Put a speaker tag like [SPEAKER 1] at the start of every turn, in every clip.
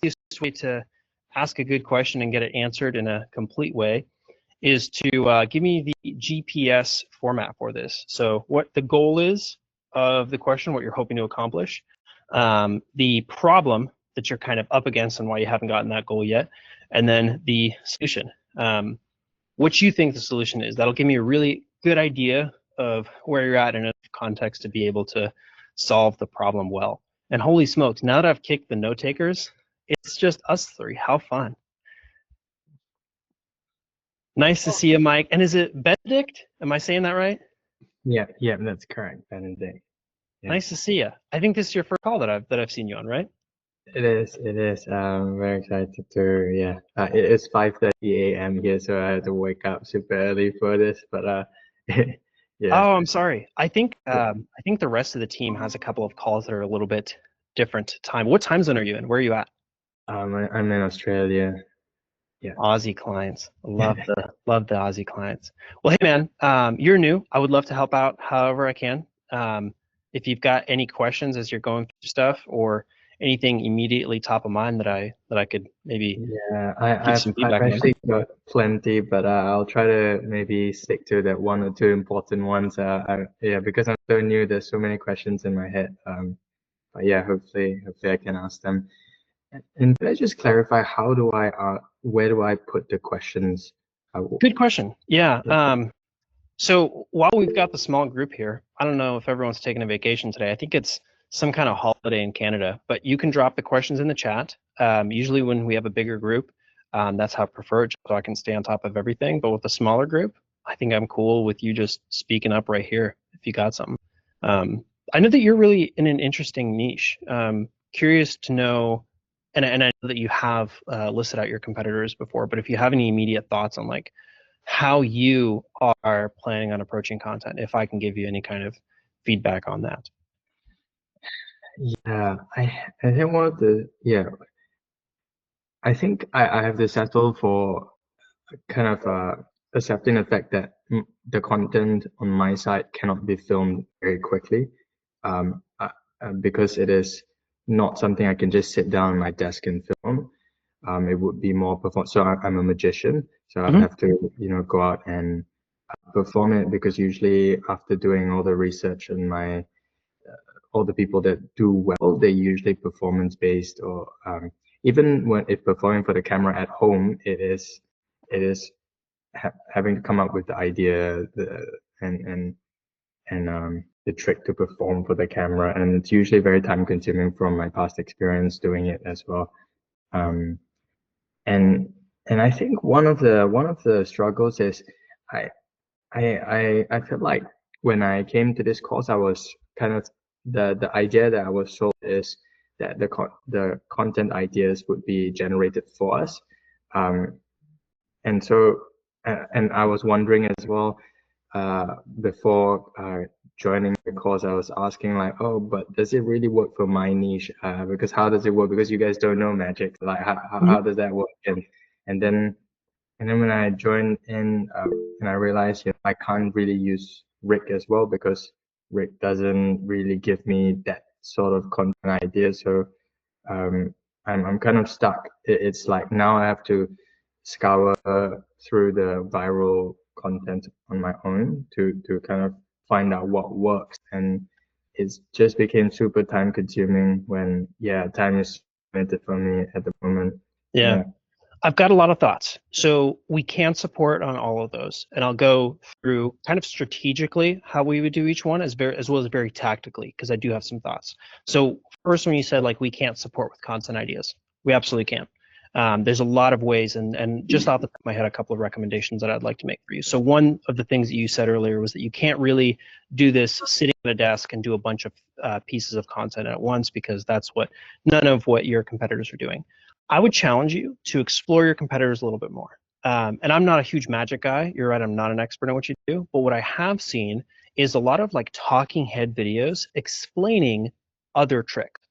[SPEAKER 1] easiest way to ask a good question and get it answered in a complete way is to give me the GPS format for this. So what the goal is of the question, what you're hoping to accomplish, the problem that you're kind of up against and why you haven't gotten that goal yet, and then the solution. What you think the solution is. That'll give me a really good idea of where you're at in a context to be able to solve the problem well. And holy smokes, now that I've kicked the note takers, it's just us three. How fun. Nice to see you, Mike. And is it Benedict? Am I saying that right?
[SPEAKER 2] Yeah, that's correct, Benedict. Yeah.
[SPEAKER 1] Nice to see you. I think this is your first call that I've seen you on, right?
[SPEAKER 2] It is. I'm very excited to, yeah. It is 5:30 a.m. here, so I had to wake up super early for this, but yeah.
[SPEAKER 1] Oh, I'm sorry. I think the rest of the team has a couple of calls that are a little bit different time. What time zone are you in? Where are you at?
[SPEAKER 2] I'm in Australia. Yeah.
[SPEAKER 1] Aussie clients. Love the Aussie clients. Well, hey man, you're new. I would love to help out however I can. If you've got any questions as you're going through stuff or anything immediately top of mind that I could maybe
[SPEAKER 2] I've actually got plenty, but I'll try to maybe stick to that one or two important ones. Because I'm so new, there's so many questions in my head. But yeah, hopefully I can ask them. And can I just clarify, where do I put the questions?
[SPEAKER 1] Good question. Yeah. So while we've got the small group here, I don't know if everyone's taking a vacation today. I think it's some kind of holiday in Canada, but you can drop the questions in the chat. Usually when we have a bigger group, that's how I prefer it, so I can stay on top of everything. But with a smaller group, I think I'm cool with you just speaking up right here if you got something. I know that you're really in an interesting niche. Curious to know, and I know that you have listed out your competitors before, but if you have any immediate thoughts on like how you are planning on approaching content, if I can give you any kind of feedback on that.
[SPEAKER 2] Yeah, I think I think I have to settle for kind of accepting the fact that the content on my side cannot be filmed very quickly, because it is not something I can just sit down at my desk and film. It would be more perform. So I'm a magician, so I have to go out and perform it, because usually after doing all the research and all the people that do well, they usually performance based, or even if performing for the camera at home, it is having to come up with the idea, and the trick to perform for the camera, and it's usually very time consuming from my past experience doing it as well. And I think one of the struggles is I feel like when I came to this course, I was kind of the idea that I was sold is that the content ideas would be generated for us, and so and I was wondering as well, before joining the course, I was asking like, oh, but does it really work for my niche? Because how does it work? Because you guys don't know magic, like how does that work? And then when I joined in, and I realized I can't really use Rick as well, because Rick doesn't really give me that sort of content idea. So I'm kind of stuck. It's like now I have to scour through the viral content on my own to kind of find out what works, and it just became super time consuming when time is limited for me at the moment.
[SPEAKER 1] Yeah. I've got a lot of thoughts. So we can support on all of those, and I'll go through kind of strategically how we would do each one as well as very tactically, because I do have some thoughts. So first, when you said like we can't support with content ideas, we absolutely can. There's a lot of ways, and just off the top of my head, a couple of recommendations that I'd like to make for you. So one of the things that you said earlier was that you can't really do this sitting at a desk and do a bunch of pieces of content at once, because that's none of what your competitors are doing. I would challenge you to explore your competitors a little bit more. And I'm not a huge magic guy. You're right, I'm not an expert in what you do. But what I have seen is a lot of like talking head videos explaining other tricks.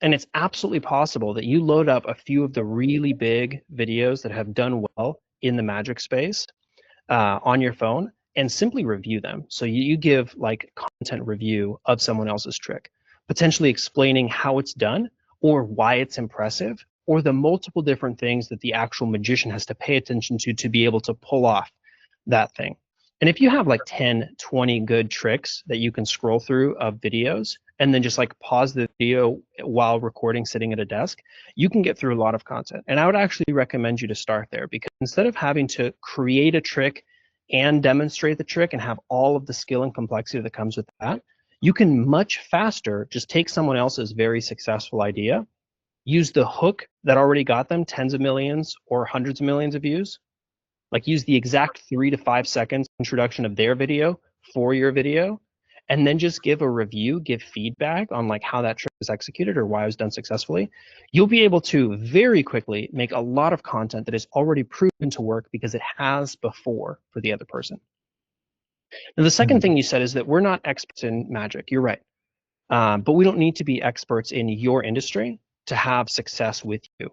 [SPEAKER 1] And it's absolutely possible that you load up a few of the really big videos that have done well in the magic space on your phone and simply review them. So you give like content review of someone else's trick, potentially explaining how it's done, or why it's impressive, or the multiple different things that the actual magician has to pay attention to be able to pull off that thing. And if you have like 10, 20 good tricks that you can scroll through of videos and then just like pause the video while recording sitting at a desk, you can get through a lot of content. And I would actually recommend you to start there, because instead of having to create a trick and demonstrate the trick and have all of the skill and complexity that comes with that, you can much faster just take someone else's very successful idea, use the hook that already got them tens of millions or hundreds of millions of views, like use the exact 3 to 5 seconds introduction of their video for your video, and then just give a review, give feedback on like how that trick was executed or why it was done successfully. You'll be able to very quickly make a lot of content that is already proven to work because it has before for the other person. Now, the second thing you said is that we're not experts in magic. You're right. But we don't need to be experts in your industry to have success with you.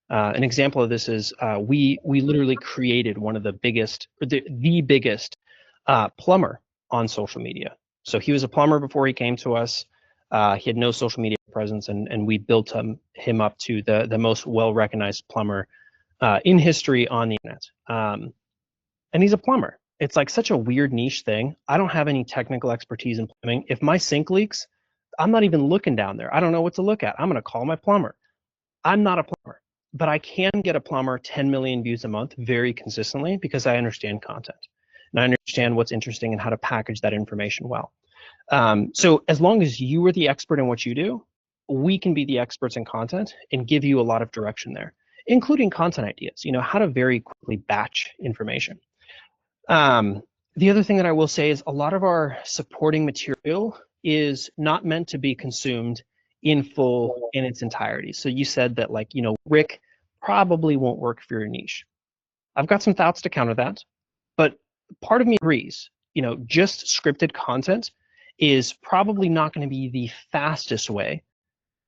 [SPEAKER 1] An example of this is we literally created one of the biggest, or the biggest plumber on social media. So he was a plumber before he came to us. He had no social media presence, and we built him up to the most well-recognized plumber in history on the internet. And he's a plumber. It's like such a weird niche thing. I don't have any technical expertise in plumbing. If my sink leaks, I'm not even looking down there. I don't know what to look at. I'm going to call my plumber. I'm not a plumber, but I can get a plumber 10 million views a month very consistently because I understand content and I understand what's interesting and how to package that information well. So as long as you are the expert in what you do, we can be the experts in content and give you a lot of direction there, including content ideas, how to very quickly batch information. The other thing that I will say is a lot of our supporting material is not meant to be consumed in full in its entirety. So you said that Rick probably won't work for your niche. I've got some thoughts to counter that, but part of me agrees, just scripted content is probably not going to be the fastest way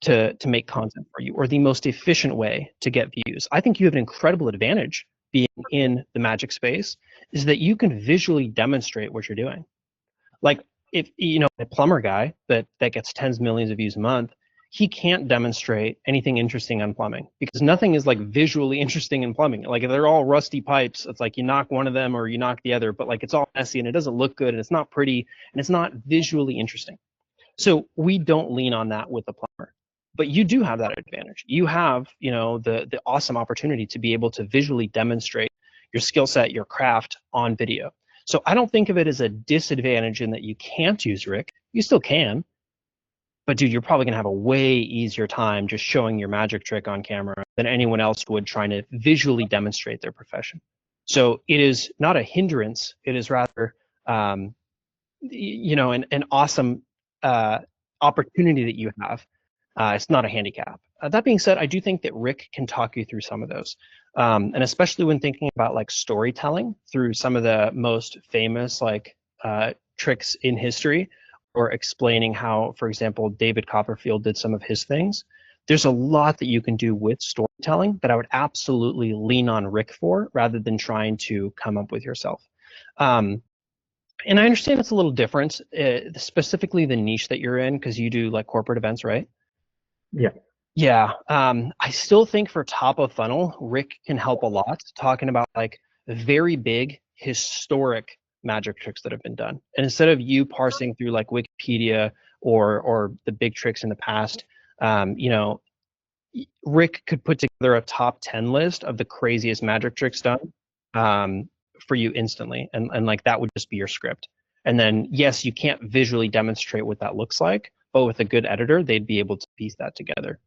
[SPEAKER 1] to make content for you or the most efficient way to get views. I think you have an incredible advantage being in the magic space is that you can visually demonstrate what you're doing. Like if a plumber guy that gets tens of millions of views a month, he can't demonstrate anything interesting on plumbing because nothing is like visually interesting in plumbing. Like if they're all rusty pipes, it's like you knock one of them or you knock the other, but like it's all messy and it doesn't look good and it's not pretty and it's not visually interesting. So we don't lean on that with the plumber. But you do have that advantage. You have, the awesome opportunity to be able to visually demonstrate your skill set, your craft on video. So I don't think of it as a disadvantage in that you can't use Rick. You still can. But dude, you're probably gonna have a way easier time just showing your magic trick on camera than anyone else would trying to visually demonstrate their profession. So it is not a hindrance. It is rather, an awesome opportunity that you have. It's not a handicap. That being said, I do think that Rick can talk you through some of those. And especially when thinking about like storytelling through some of the most famous tricks in history, or explaining how, for example, David Copperfield did some of his things. There's a lot that you can do with storytelling that I would absolutely lean on Rick for rather than trying to come up with yourself. And I understand it's a little different, specifically the niche that you're in, because you do like corporate events, right?
[SPEAKER 2] Yeah.
[SPEAKER 1] Yeah. I still think for top of funnel, Rick can help a lot talking about like very big historic magic tricks that have been done. And instead of you parsing through like Wikipedia or the big tricks in the past, Rick could put together a top 10 list of the craziest magic tricks done for you instantly. And like that would just be your script. And then, yes, you can't visually demonstrate what that looks like, but with a good editor, they'd be able to piece that together.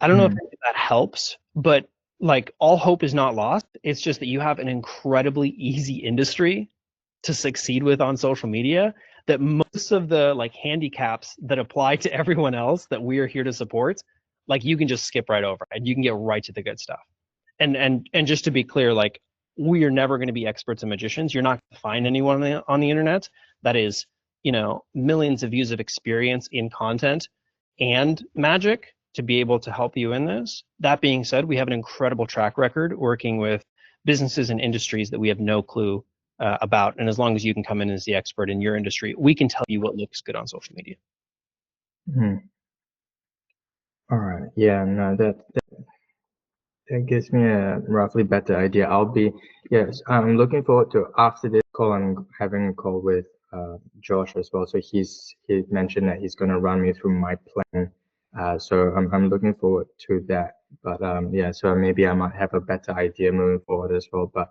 [SPEAKER 1] I don't know if that helps, but like all hope is not lost. It's just that you have an incredibly easy industry to succeed with on social media that most of the like handicaps that apply to everyone else that we are here to support, like you can just skip right over and you can get right to the good stuff. And just to be clear, like we are never going to be experts and magicians. You're not going to find anyone on the internet that is, millions of views of experience in content and magic to be able to help you in this. That being said, we have an incredible track record working with businesses and industries that we have no clue about. And as long as you can come in as the expert in your industry, we can tell you what looks good on social media.
[SPEAKER 2] All right. Yeah, no, that gives me a roughly better idea. Yes, I'm looking forward to after this call. I'm having a call with Josh as well. So he mentioned that he's gonna run me through my plan. So I'm looking forward to that. But yeah, so maybe I might have a better idea moving forward as well. But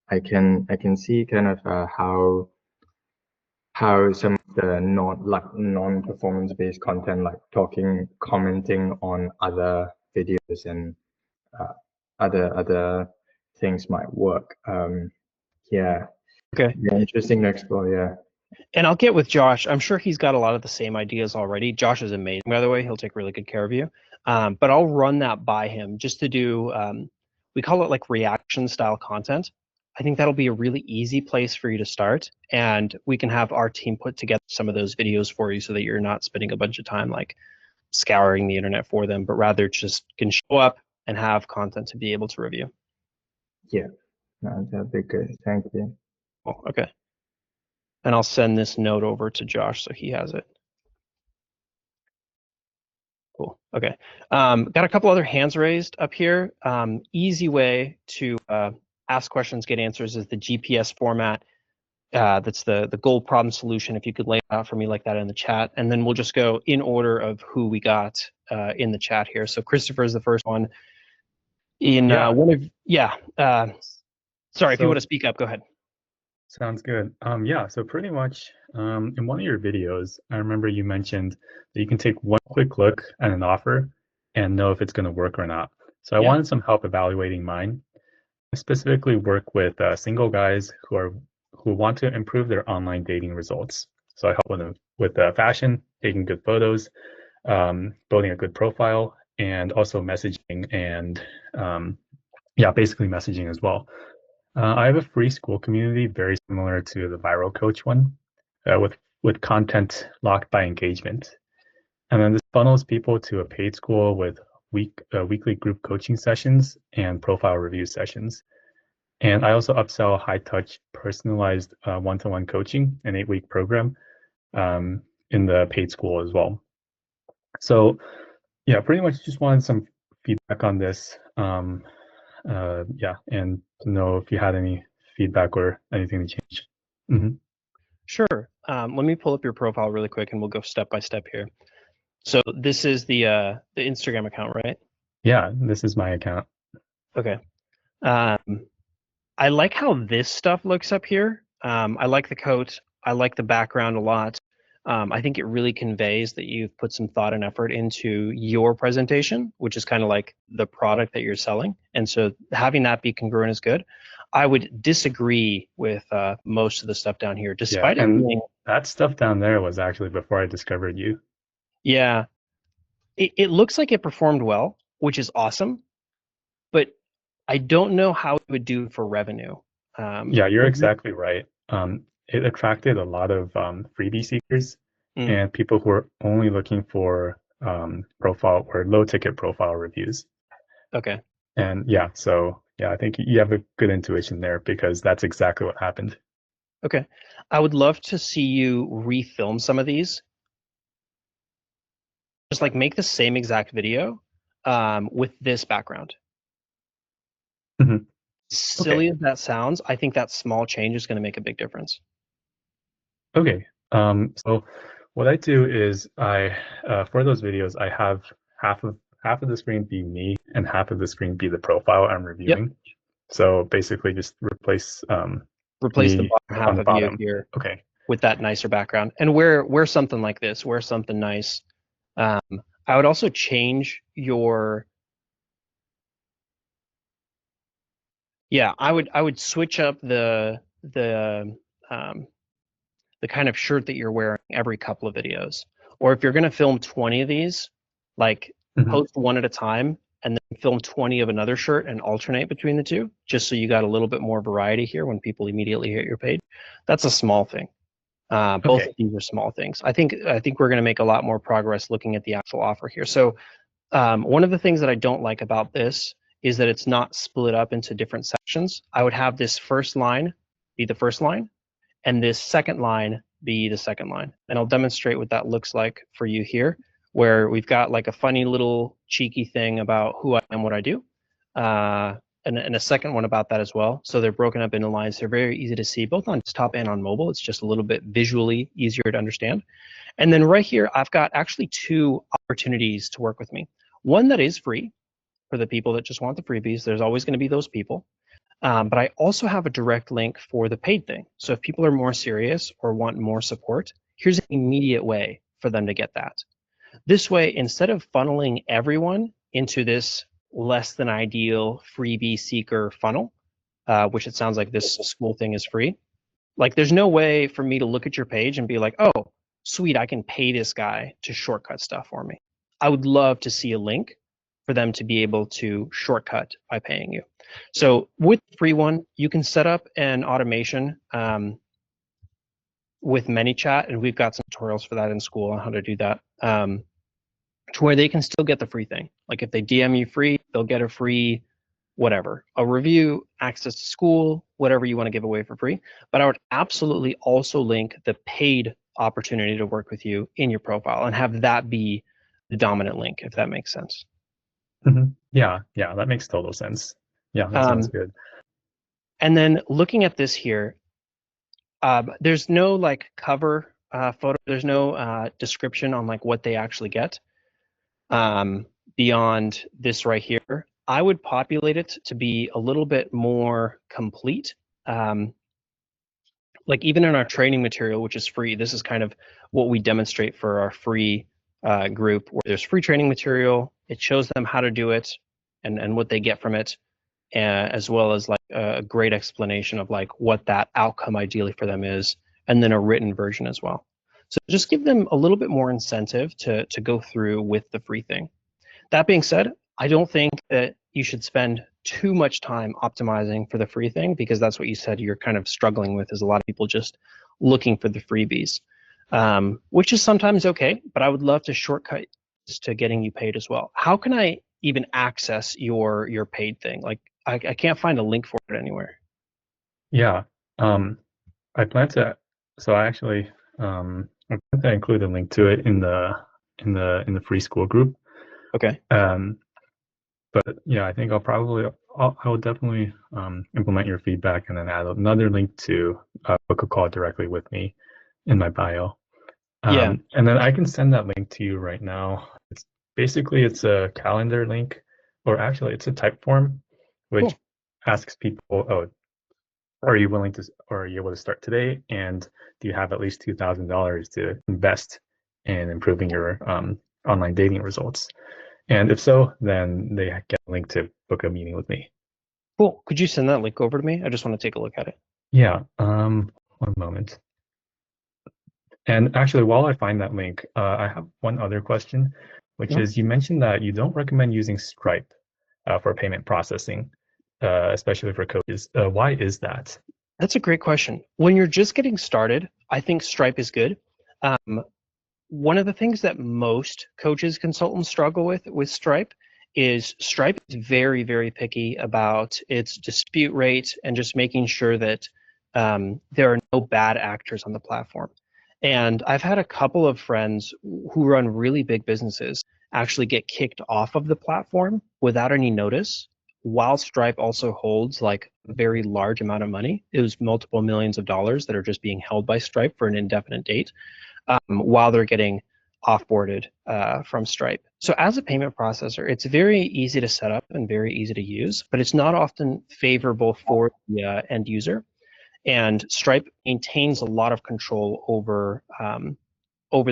[SPEAKER 2] I can see kind of how some of the non-performance based content, like commenting on other videos and uh, other things might work. Yeah,
[SPEAKER 1] Okay.
[SPEAKER 2] yeah, interesting to explore. Yeah,
[SPEAKER 1] And I'll get with Josh. I'm sure he's got a lot of the same ideas already. Josh is amazing, by the way. He'll take really good care of you. But I'll run that by him just to do, we call it like reaction style content. I think that'll be a really easy place for you to start. And we can have our team put together some of those videos for you so that you're not spending a bunch of time like scouring the internet for them, but rather just can show up and have content to be able to review.
[SPEAKER 2] yeah, no, that'd be good. Thank you.
[SPEAKER 1] Oh, okay. And I'll send this note over to Josh so he has it. Cool. Okay. Got a couple other hands raised up here. Easy way to ask questions, get answers is the GPS format. That's the goal problem solution. If you could lay it out for me like that in the chat, and then we'll just go in order of who we got in the chat here. So Christopher is the first one. Sorry, if you want to speak up, go ahead.
[SPEAKER 3] Sounds good. Yeah, so pretty much in one of your videos, I remember you mentioned that you can take one quick look at an offer and know if it's going to work or not. So I wanted some help evaluating mine. I specifically work with single guys who want to improve their online dating results. So I help them with fashion, taking good photos, building a good profile, and also messaging and basically messaging as well. I have a free school community very similar to the Viral Coach one, with content locked by engagement, and then this funnels people to a paid school with weekly group coaching sessions and profile review sessions. And I also upsell high touch, personalized one-to-one coaching, an 8-week program in the paid school as well. So yeah, pretty much just wanted some feedback on this. And to know if you had any feedback or anything to change. Mm-hmm.
[SPEAKER 1] Sure. Let me pull up your profile really quick and we'll go step by step here. So this is the Instagram account, right?
[SPEAKER 3] Yeah, this is my account.
[SPEAKER 1] Okay. I like how this stuff looks up here. I like the coat. I like the background a lot. I think it really conveys that you've put some thought and effort into your presentation, which is kind of like the product that you're selling. And so having that be congruent is good. I would disagree with most of the stuff down here, despite it being...
[SPEAKER 3] that stuff down there was actually before I discovered you.
[SPEAKER 1] Yeah. It looks like it performed well, which is awesome, but I don't know how it would do for revenue.
[SPEAKER 3] Yeah, you're exactly right. It attracted a lot of freebie seekers and people who are only looking for profile or low ticket profile reviews.
[SPEAKER 1] Okay.
[SPEAKER 3] And yeah, so yeah, I think you have a good intuition there because that's exactly what happened.
[SPEAKER 1] Okay. I would love to see you refilm some of these. Just like make the same exact video with this background.
[SPEAKER 3] Mm-hmm.
[SPEAKER 1] Silly as that sounds, I think that small change is going to make a big difference.
[SPEAKER 3] Okay. So what I do is for those videos, I have half of the screen be me and half of the screen be the profile I'm reviewing. Yep. So basically just replace
[SPEAKER 1] the bottom half of you here with that nicer background. And wear something like this, wear something nice. I would also change your... Yeah, I would switch up the kind of shirt that you're wearing every couple of videos. Or if you're going to film 20 of these, like post one at a time and then film 20 of another shirt and alternate between the two, just so you got a little bit more variety here when people immediately hit your page. That's a small thing. Both of these are small things. I think we're going to make a lot more progress looking at the actual offer here. So one of the things that I don't like about this is that it's not split up into different sections. I would have this first line be the first line and this second line be the second line. And I'll demonstrate what that looks like for you here. where we've got like a funny little cheeky thing about who I am, what I do, and a second one about that as well. So they're broken up into lines. They're very easy to see, both on desktop and on mobile. It's just a little bit visually easier to understand. And then right here, I've got actually 2 opportunities to work with me. One that is free for the people that just want the freebies. There's always going to be those people. But I also have a direct link for the paid thing. So if people are more serious or want more support, here's an immediate way for them to get that. This way, instead of funneling everyone into this less than ideal freebie seeker funnel, which it sounds like this school thing is free, like there's no way for me to look at your page and be like, oh, sweet, I can pay this guy to shortcut stuff for me. I would love to see a link for them to be able to shortcut by paying you. So with the free one, you can set up an automation with ManyChat, and we've got some tutorials for that in school on how to do that, to where they can still get the free thing. Like if they DM you free, they'll get a free whatever, a review, access to school, whatever you want to give away for free. But I would absolutely also link the paid opportunity to work with you in your profile and have that be the dominant link, if that makes sense.
[SPEAKER 3] Yeah, that makes total sense. Yeah, that sounds good.
[SPEAKER 1] And then looking at this here, there's no like cover photo. There's no description on like what they actually get beyond this right here. I would populate it to be a little bit more complete. Like even in our training material, which is free, this is kind of what we demonstrate for our free group, where there's free training material. It shows them how to do it and what they get from it, as well as like a great explanation of like what that outcome ideally for them is, and then a written version as well. So just give them a little bit more incentive to go through with the free thing. That being said, I don't think that you should spend too much time optimizing for the free thing, because that's what you said you're kind of struggling with, is a lot of people just looking for the freebies, which is sometimes okay, but I would love to shortcut to getting you paid as well. How can I even access your paid thing? Like I can't find a link for it anywhere.
[SPEAKER 3] Yeah, I plan to. So I actually I plan to include a link to it in the free school group.
[SPEAKER 1] Okay.
[SPEAKER 3] But yeah, I think I'll definitely implement your feedback and then add another link to book a call directly with me in my bio.
[SPEAKER 1] Yeah.
[SPEAKER 3] And then I can send that link to you right now. It's a calendar link, or actually it's a type form, which asks people, oh, are you able to start today? And do you have at least $2,000 to invest in improving your online dating results? And if so, then they get a link to book a meeting with me.
[SPEAKER 1] Cool. Could you send that link over to me? I just want to take a look at it.
[SPEAKER 3] Yeah. One moment. And actually, while I find that link, I have one other question, which is, you mentioned that you don't recommend using Stripe for payment processing, especially for coaches. Why is that?
[SPEAKER 1] That's a great question. When you're just getting started, I think Stripe is good. One of the things that most coaches, consultants struggle with Stripe is very, very picky about its dispute rate and just making sure that there are no bad actors on the platform. And I've had a couple of friends who run really big businesses actually get kicked off of the platform without any notice, while Stripe also holds like a very large amount of money. It was multiple millions of dollars that are just being held by Stripe for an indefinite date, while they're getting offboarded from Stripe. So as a payment processor, it's very easy to set up and very easy to use, but it's not often favorable for the end user. And Stripe maintains a lot of control over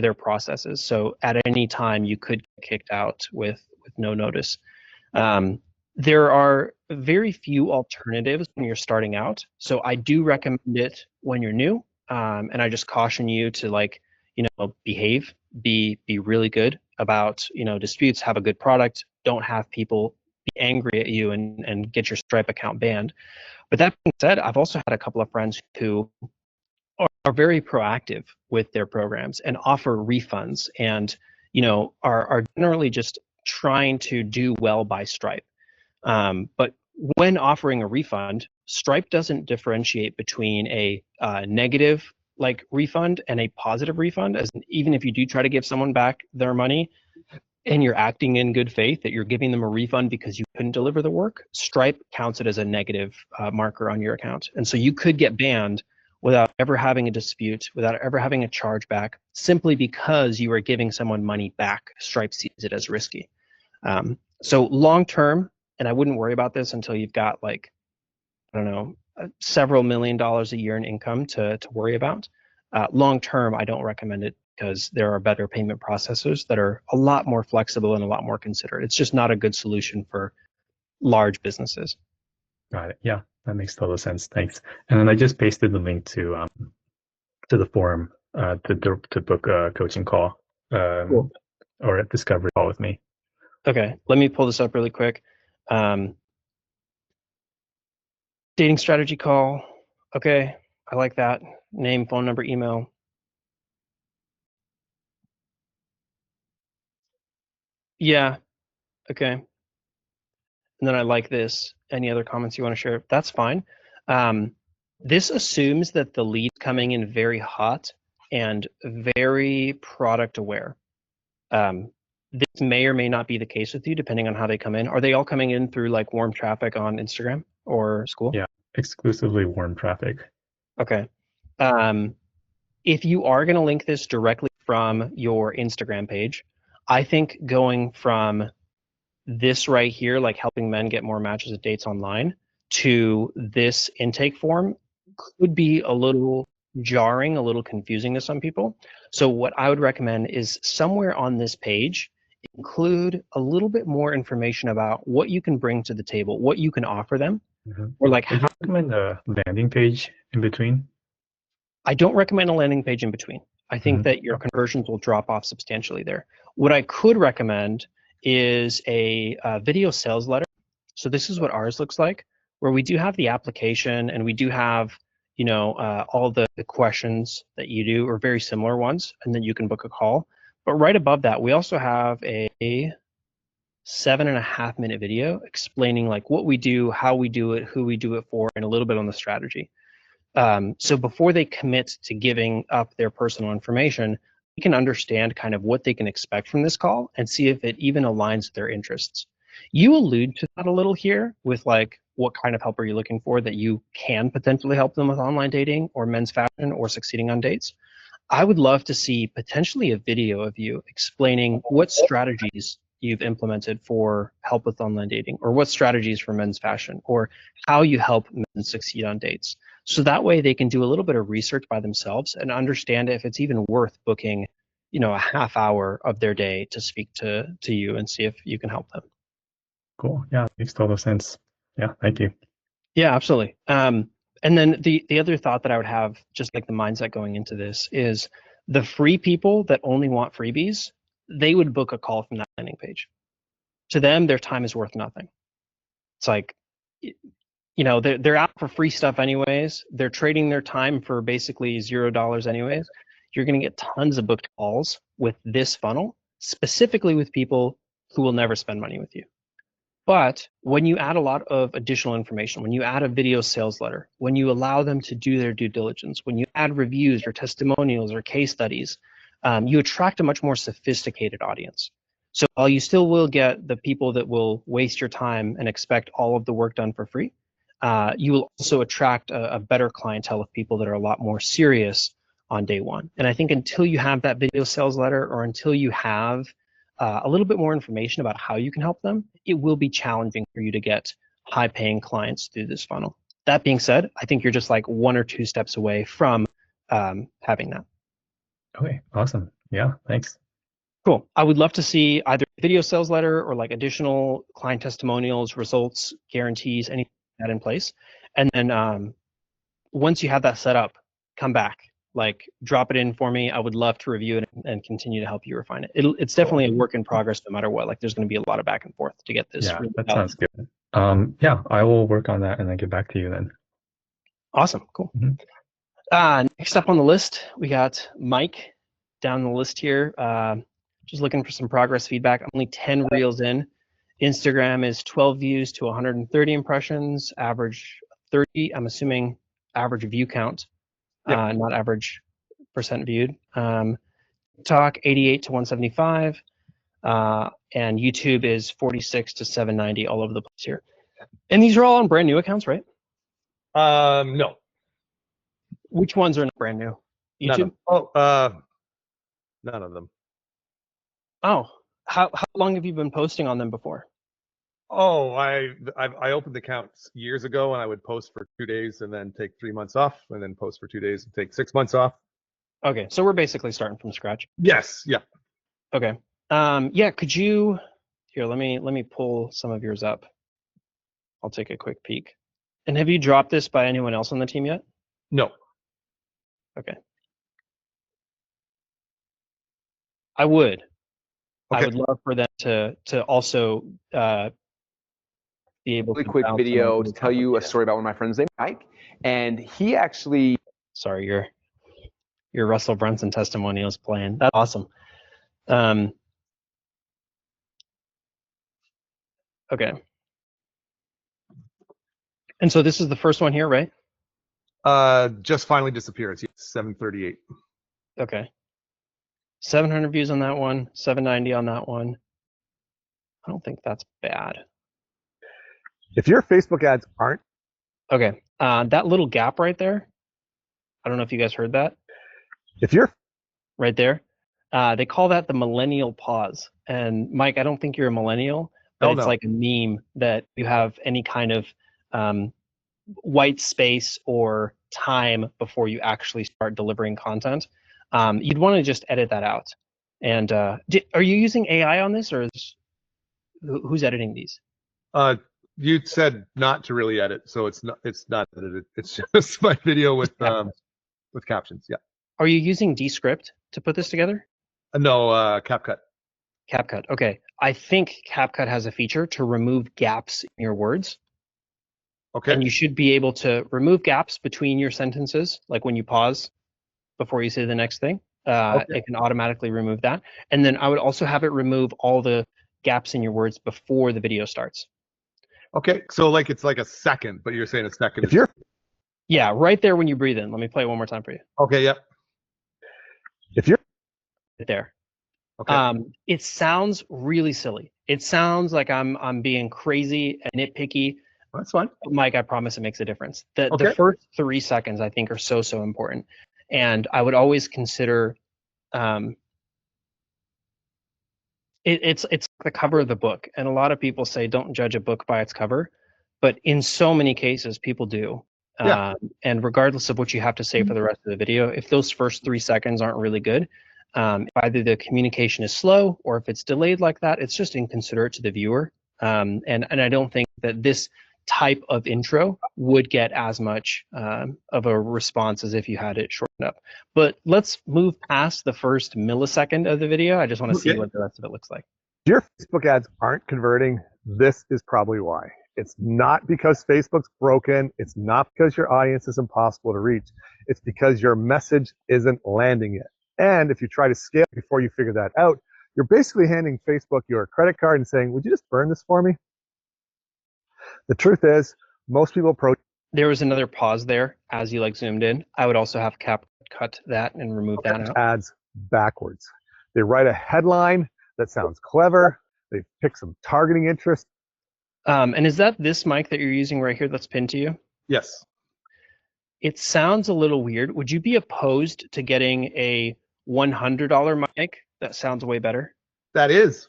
[SPEAKER 1] their processes. So at any time, you could get kicked out with no notice. There are very few alternatives when you're starting out. So I do recommend it when you're new. And I just caution you to behave, be really good about, disputes, have a good product, don't have people be angry at you and get your Stripe account banned. But that being said, I've also had a couple of friends who are very proactive with their programs and offer refunds and, are generally just trying to do well by Stripe. But when offering a refund, Stripe doesn't differentiate between a negative refund and a positive refund. As even if you do try to give someone back their money, and you're acting in good faith that you're giving them a refund because you couldn't deliver the work, Stripe counts it as a negative marker on your account. And so you could get banned without ever having a dispute, without ever having a chargeback, simply because you are giving someone money back. Stripe sees it as risky. So long term, and I wouldn't worry about this until you've got like, I don't know, several $1 million a year in income to worry about. Long term, I don't recommend it because there are better payment processors that are a lot more flexible and a lot more considerate. It's just not a good solution for large businesses.
[SPEAKER 3] Got it. Yeah, that makes total sense. Thanks. And then I just pasted the link to the forum to book a coaching call
[SPEAKER 1] Cool.
[SPEAKER 3] or a discovery call with me.
[SPEAKER 1] Okay, let me pull this up really quick. Dating strategy call. Okay, I like that. Name, phone number, email. Yeah, okay. And then I like this. Any other comments you want to share? That's fine. This assumes that the lead's coming in very hot and very product aware. This may or may not be the case with you, depending on how they come in. Are they all coming in through like warm traffic on Instagram or School?
[SPEAKER 3] Yeah, exclusively warm traffic.
[SPEAKER 1] Okay. If you are going to link this directly from your Instagram page, I think going from this right here, like helping men get more matches at dates online, to this intake form could be a little jarring, a little confusing to some people. So what I would recommend is somewhere on this page, include a little bit more information about what you can bring to the table, what you can offer them, or like
[SPEAKER 3] Would you recommend a landing page in between?
[SPEAKER 1] I don't recommend a landing page in between. I think that your conversions will drop off substantially there. What I could recommend is a video sales letter. So this is what ours looks like, where we do have the application and we do have, you know, all the questions that you do, or very similar ones, and then you can book a call. But right above that, we also have a 7.5 minute video explaining like what we do, how we do it, who we do it for, and a little bit on the strategy. So before they commit to giving up their personal information, we can understand kind of what they can expect from this call and see if it even aligns with their interests. You allude to that a little here with like, what kind of help are you looking for that you can potentially help them with online dating or men's fashion or succeeding on dates. I would love to see potentially a video of you explaining what strategies you've implemented for help with online dating, or what strategies for men's fashion, or how you help men succeed on dates. So that way they can do a little bit of research by themselves and understand if it's even worth booking, you know, a half hour of their day to speak to you and see if you can help them.
[SPEAKER 3] Cool. Yeah, makes total sense. Yeah, thank you.
[SPEAKER 1] Yeah, absolutely. And then the other thought that I would have, just like the mindset going into this, is the free people that only want freebies, they would book a call from that landing page. To them, their time is worth nothing. It's like, you know, they're out for free stuff anyways. They're trading their time for basically $0 anyways. You're going to get tons of booked calls with this funnel, specifically with people who will never spend money with you. But when you add a lot of additional information, when you add a video sales letter, when you allow them to do their due diligence, when you add reviews or testimonials or case studies, you attract a much more sophisticated audience. So while you still will get the people that will waste your time and expect all of the work done for free, you will also attract a better clientele of people that are a lot more serious on day one. And I think until you have that video sales letter, or until you have a little bit more information about how you can help them, it will be challenging for you to get high-paying clients through this funnel. That being said, I think you're just like 1 or 2 steps away from having that.
[SPEAKER 3] Okay, awesome. Yeah, thanks.
[SPEAKER 1] Cool. I would love to see either video sales letter or like additional client testimonials, results, guarantees, anything like that in place. And then once you have that set up, come back, like drop it in for me. I would love to review it and continue to help you refine it. It's definitely a work in progress no matter what. Like there's going to be a lot of back and forth to get this.
[SPEAKER 3] Yeah,
[SPEAKER 1] really
[SPEAKER 3] that
[SPEAKER 1] valuable.
[SPEAKER 3] sounds good. Yeah, I will work on that and then get back to you then.
[SPEAKER 1] Awesome. Cool. Next up on the list, we got Mike down the list here. Just looking for some progress feedback. I'm only 10 reels in. Instagram is 12 views to 130 impressions, average 30. I'm assuming average view count, not average percent viewed. TikTok 88 to 175. and YouTube is 46 to 790 all over the place here. And these are all on brand new accounts, right?
[SPEAKER 4] No.
[SPEAKER 1] Which ones are not brand new? YouTube?
[SPEAKER 4] None of them.
[SPEAKER 1] Oh, how long have you been posting on them before?
[SPEAKER 4] Oh, I opened accounts years ago, and I would post for 2 days and then take 3 months off, and then post for 2 days and take 6 months off.
[SPEAKER 1] Okay, so we're basically starting from scratch.
[SPEAKER 4] Yes, yeah.
[SPEAKER 1] Okay. Yeah, could you here, let me pull some of yours up. I'll take a quick peek. And have you dropped this by anyone else on the team yet?
[SPEAKER 4] No.
[SPEAKER 1] Okay. I would.
[SPEAKER 4] Okay.
[SPEAKER 1] I would love for them to also be able
[SPEAKER 5] Really
[SPEAKER 1] to
[SPEAKER 5] quick
[SPEAKER 1] bounce
[SPEAKER 5] video
[SPEAKER 1] on
[SPEAKER 5] to tell you a story about one of my friends named Mike, and he actually.
[SPEAKER 1] Sorry, your Russell Brunson testimonials playing. That's awesome. Okay. And so this is the first one here, right?
[SPEAKER 4] Just finally disappeared. It's 738.
[SPEAKER 1] Okay. 700 views on that one, 790 on that one. I don't think that's bad.
[SPEAKER 6] If your Facebook ads aren't
[SPEAKER 1] Okay. That little gap right there, I don't know if you guys heard that.
[SPEAKER 6] if you're
[SPEAKER 1] Right there. They call that the millennial pause. And Mike, I don't think you're a millennial, but it's
[SPEAKER 4] no.
[SPEAKER 1] like a meme that you have any kind of white space or time before you actually start delivering content. You'd want to just edit that out. And are you using AI on this, or who's editing these?
[SPEAKER 4] You said not to really edit, so it's not edited. It's just my video with captions. Yeah.
[SPEAKER 1] Are you using Descript to put this together?
[SPEAKER 4] No, CapCut.
[SPEAKER 1] CapCut. Okay. I think CapCut has a feature to remove gaps in your words.
[SPEAKER 4] Okay.
[SPEAKER 1] And you should be able to remove gaps between your sentences, like when you pause before you say the next thing. It can automatically remove that. And then I would also have it remove all the gaps in your words before the video starts.
[SPEAKER 4] Okay. So like it's like a second, but you're saying a second.
[SPEAKER 6] if you're
[SPEAKER 1] Yeah, right there when you breathe in. Let me play it one more time for you.
[SPEAKER 4] Okay. Yep.
[SPEAKER 6] if you're
[SPEAKER 1] Right there.
[SPEAKER 4] Okay.
[SPEAKER 1] It sounds really silly. It sounds like I'm being crazy and nitpicky.
[SPEAKER 4] That's fine.
[SPEAKER 1] Mike, I promise it makes a difference. The
[SPEAKER 4] Okay.
[SPEAKER 1] first 3 seconds I think are so important. And I would always consider it's the cover of the book. And a lot of people say don't judge a book by its cover, but in so many cases people do.
[SPEAKER 4] Yeah.
[SPEAKER 1] And regardless of what you have to say for the rest of the video, if those first 3 seconds aren't really good, if either the communication is slow or if it's delayed like that, it's just inconsiderate to the viewer. And I don't think that this type of intro would get as much of a response as if you had it shortened up. But let's move past the first millisecond of the video. I just want to see what the rest of it looks like.
[SPEAKER 6] if your Facebook ads aren't converting, this is probably why. It's not because Facebook's broken. It's not because your audience is impossible to reach. It's because your message isn't landing yet. And if you try to scale before you figure that out, you're basically handing Facebook your credit card and saying, would you just burn this for me? The truth is, most people approach.
[SPEAKER 1] There was another pause there as you zoomed in. I would also have cut that and remove that out.
[SPEAKER 6] Ads backwards. They write a headline that sounds clever. They pick some targeting interest.
[SPEAKER 1] And is that this mic that you're using right here that's pinned to you?
[SPEAKER 4] Yes.
[SPEAKER 1] It sounds a little weird. Would you be opposed to getting a $100 mic that sounds way better?
[SPEAKER 4] That is.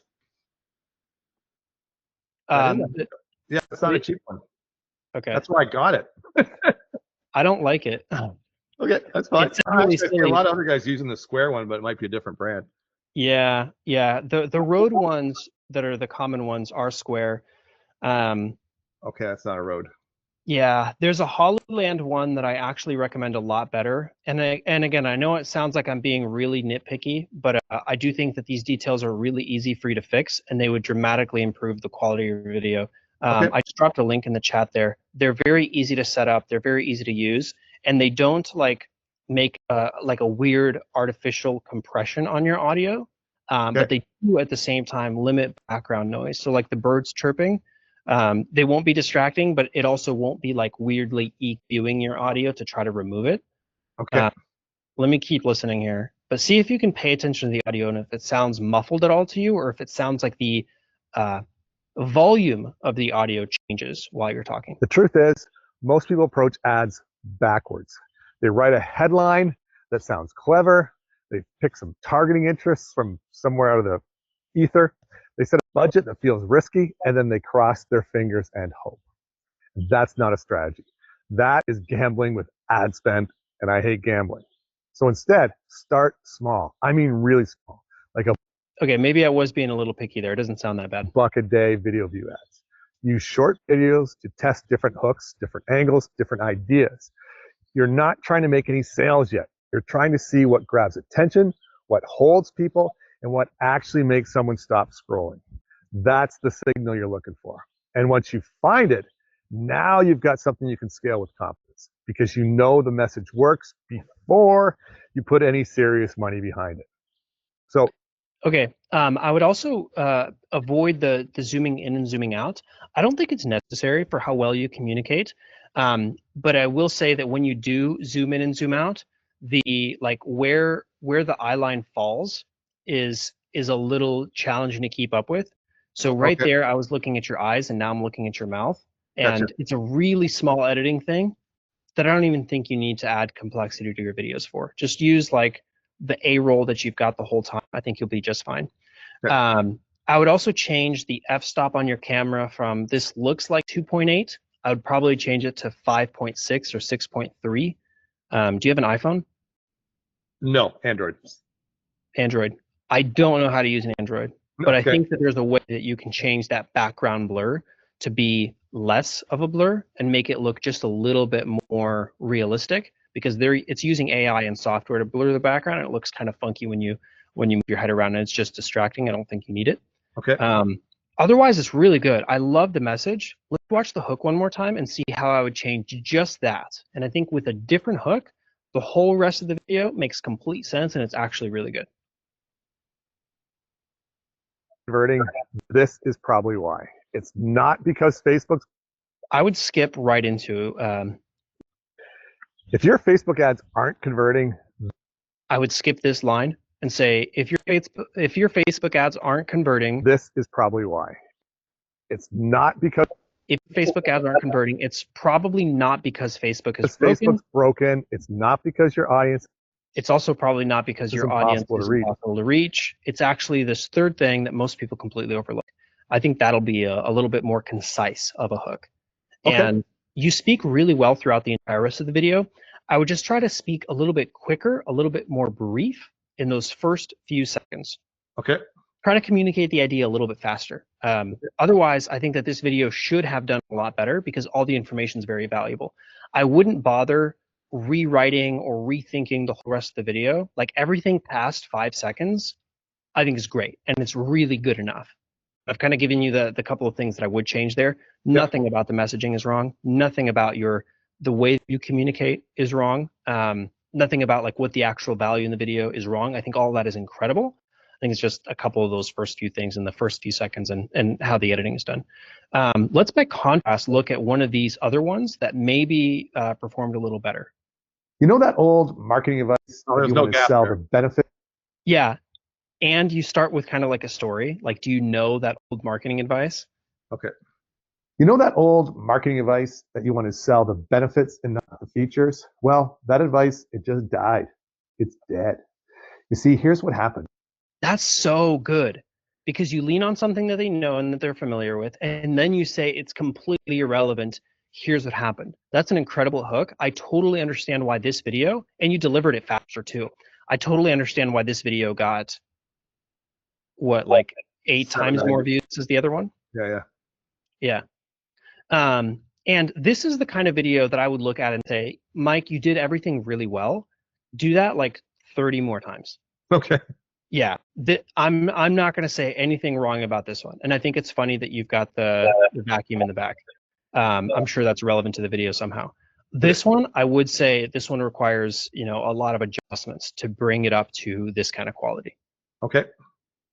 [SPEAKER 1] Um,
[SPEAKER 4] Yeah, it's not a cheap one.
[SPEAKER 1] okay.
[SPEAKER 4] That's why I got it.
[SPEAKER 1] I don't like it.
[SPEAKER 4] Okay, that's fine.
[SPEAKER 1] It's really
[SPEAKER 4] Actually, I see
[SPEAKER 1] silly.
[SPEAKER 4] a lot of other guys using the square one, but it might be a different brand.
[SPEAKER 1] Yeah. The Rode ones that are the common ones are square.
[SPEAKER 4] Okay, that's not a Rode.
[SPEAKER 1] Yeah, there's a HoloLand one that I actually recommend a lot better. And again, I know it sounds like I'm being really nitpicky, but I do think that these details are really easy for you to fix, and they would dramatically improve the quality of your video.
[SPEAKER 4] Okay.
[SPEAKER 1] I just dropped a link in the chat there. They're very easy to set up. They're very easy to use, and they don't make like a weird artificial compression on your audio, but they do at the same time limit background noise. So like the birds chirping, they won't be distracting, but it also won't be like weirdly EQing your audio to try to remove it.
[SPEAKER 4] Okay.
[SPEAKER 1] Let me keep listening here. But see if you can pay attention to the audio and if it sounds muffled at all to you, or if it sounds like the volume of the audio changes while you're talking.
[SPEAKER 6] The truth is, most people approach ads backwards. They write a headline that sounds clever. They pick some targeting interests from somewhere out of the ether. They set a budget that feels risky, and then they cross their fingers and hope. That's not a strategy. That is gambling with ad spend, and I hate gambling. So instead, start small. I mean really small, like a
[SPEAKER 1] Okay, maybe I was being a little picky there. It doesn't sound that bad.
[SPEAKER 6] buck a day video view ads. Use short videos to test different hooks, different angles, different ideas. You're not trying to make any sales yet. You're trying to see what grabs attention, what holds people, and what actually makes someone stop scrolling. That's the signal you're looking for. And once you find it, now you've got something you can scale with confidence because you know the message works before you put any serious money behind it. So
[SPEAKER 1] Okay, I would also avoid the zooming in and zooming out. I don't think it's necessary for how well you communicate, but I will say that when you do zoom in and zoom out, the like where the eye line falls is a little challenging to keep up with. So right
[SPEAKER 4] Okay.
[SPEAKER 1] there, I was looking at your eyes, and now I'm looking at your mouth, and
[SPEAKER 4] Gotcha.
[SPEAKER 1] it's a really small editing thing that I don't even think you need to add complexity to your videos for. Just use like the A-roll that you've got the whole time. I think you'll be just fine.
[SPEAKER 4] Okay.
[SPEAKER 1] I would also change the f-stop on your camera from this looks like 2.8. I would probably change it to 5.6 or 6.3. Do you have an iPhone?
[SPEAKER 4] No, Android.
[SPEAKER 1] Android. I don't know how to use an Android, but I
[SPEAKER 4] Okay.
[SPEAKER 1] think that there's a way that you can change that background blur to be less of a blur and make it look just a little bit more realistic, because it's using AI and software to blur the background, and it looks kind of funky when you move your head around, and it's just distracting. I don't think you need it.
[SPEAKER 4] Okay.
[SPEAKER 1] Otherwise, it's really good. I love the message. Let's watch the hook one more time and see how I would change just that. And I think with a different hook, the whole rest of the video makes complete sense, and it's actually really good.
[SPEAKER 6] converting, this is probably why. It's not because Facebook's.
[SPEAKER 1] I would skip right into.
[SPEAKER 6] If your Facebook ads aren't converting,
[SPEAKER 1] I would skip this line and say, if your Facebook ads aren't converting,
[SPEAKER 6] this is probably why. It's not because
[SPEAKER 1] if Facebook ads aren't converting, it's probably not because Facebook is broken.
[SPEAKER 6] Facebook's broken. It's not because your audience.
[SPEAKER 1] It's also probably not because
[SPEAKER 6] It's
[SPEAKER 1] your audience
[SPEAKER 6] impossible to
[SPEAKER 1] is
[SPEAKER 6] reach.
[SPEAKER 1] impossible to reach. It's actually this third thing that most people completely overlook. I think that'll be a little bit more concise of a hook.
[SPEAKER 6] Okay.
[SPEAKER 1] And you speak really well throughout the entire rest of the video. I would just try to speak a little bit quicker, a little bit more brief in those first few seconds.
[SPEAKER 4] Okay.
[SPEAKER 1] Try to communicate the idea a little bit faster. Otherwise, I think that this video should have done a lot better because all the information is very valuable. I wouldn't bother rewriting or rethinking the whole rest of the video. Like everything past 5 seconds, I think is great, and it's really good enough. I've kind of given you the couple of things that I would change there. Nothing about the messaging is wrong. Nothing about the way you communicate is wrong. Nothing about like what the actual value in the video is wrong. I think all of that is incredible. I think it's just a couple of those first few things in the first few seconds and how the editing is done. Let's by contrast look at one of these other ones that maybe performed a little better.
[SPEAKER 6] You know that old marketing advice?
[SPEAKER 4] there's
[SPEAKER 6] you
[SPEAKER 4] no
[SPEAKER 6] want to
[SPEAKER 4] gap
[SPEAKER 6] sell
[SPEAKER 4] there.
[SPEAKER 6] the benefit.
[SPEAKER 1] Yeah, and you start with kind of like a story. Like, do you know that old marketing advice?
[SPEAKER 4] Okay.
[SPEAKER 6] You know that old marketing advice that you want to sell the benefits and not the features? Well, that advice, it just died. It's dead. You see, here's what happened.
[SPEAKER 1] That's so good because you lean on something that they know and that they're familiar with, and then you say it's completely irrelevant. Here's what happened. That's an incredible hook. I totally understand why this video, and you delivered it faster too. I totally understand why this video got what, like 8 times more views as the other one.
[SPEAKER 4] Yeah.
[SPEAKER 1] Yeah. And this is the kind of video that I would look at and say, Mike, you did everything really well. Do that like 30 more times.
[SPEAKER 4] Okay.
[SPEAKER 1] Yeah, I'm not going to say anything wrong about this one, and I think it's funny that you've got the vacuum in the back. I'm sure that's relevant to the video somehow. This one, I would say, this one requires a lot of adjustments to bring it up to this kind of quality.
[SPEAKER 4] Okay.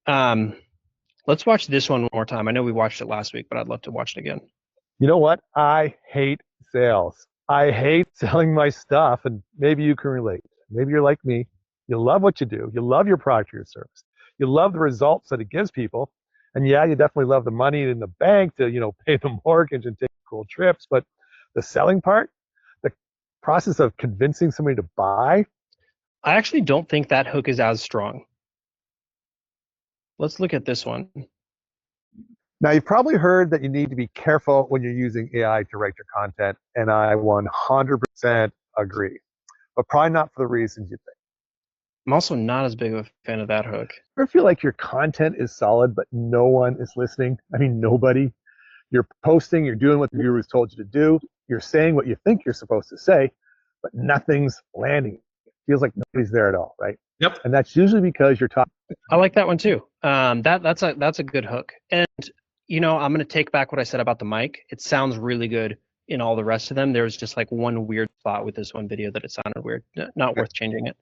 [SPEAKER 1] Let's watch this one more time. I know we watched it last week, but I'd love to watch it again.
[SPEAKER 6] You know what? I hate sales. I hate selling my stuff, and maybe you can relate. Maybe you're like me. You love what you do. You love your product or your service. You love the results that it gives people. And yeah, you definitely love the money in the bank to, pay the mortgage and take cool trips. But the selling part, the process of convincing somebody to buy.
[SPEAKER 1] I actually don't think that hook is as strong. Let's look at this one.
[SPEAKER 6] Now, you've probably heard that you need to be careful when you're using AI to write your content, and I 100% agree, but probably not for the reasons you think.
[SPEAKER 1] I'm also not as big of a fan of that hook.
[SPEAKER 6] Ever feel like your content is solid, but no one is listening? I mean, nobody. You're posting, you're doing what the gurus told you to do, you're saying what you think you're supposed to say, but nothing's landing. It feels like nobody's there at all, right?
[SPEAKER 4] Yep.
[SPEAKER 6] And that's usually because you're talking.
[SPEAKER 1] I like that one too. That's a good hook. And I'm going to take back what I said about the mic. It sounds really good in all the rest of them. There's just like one weird spot with this one video that it sounded weird. Not worth changing it.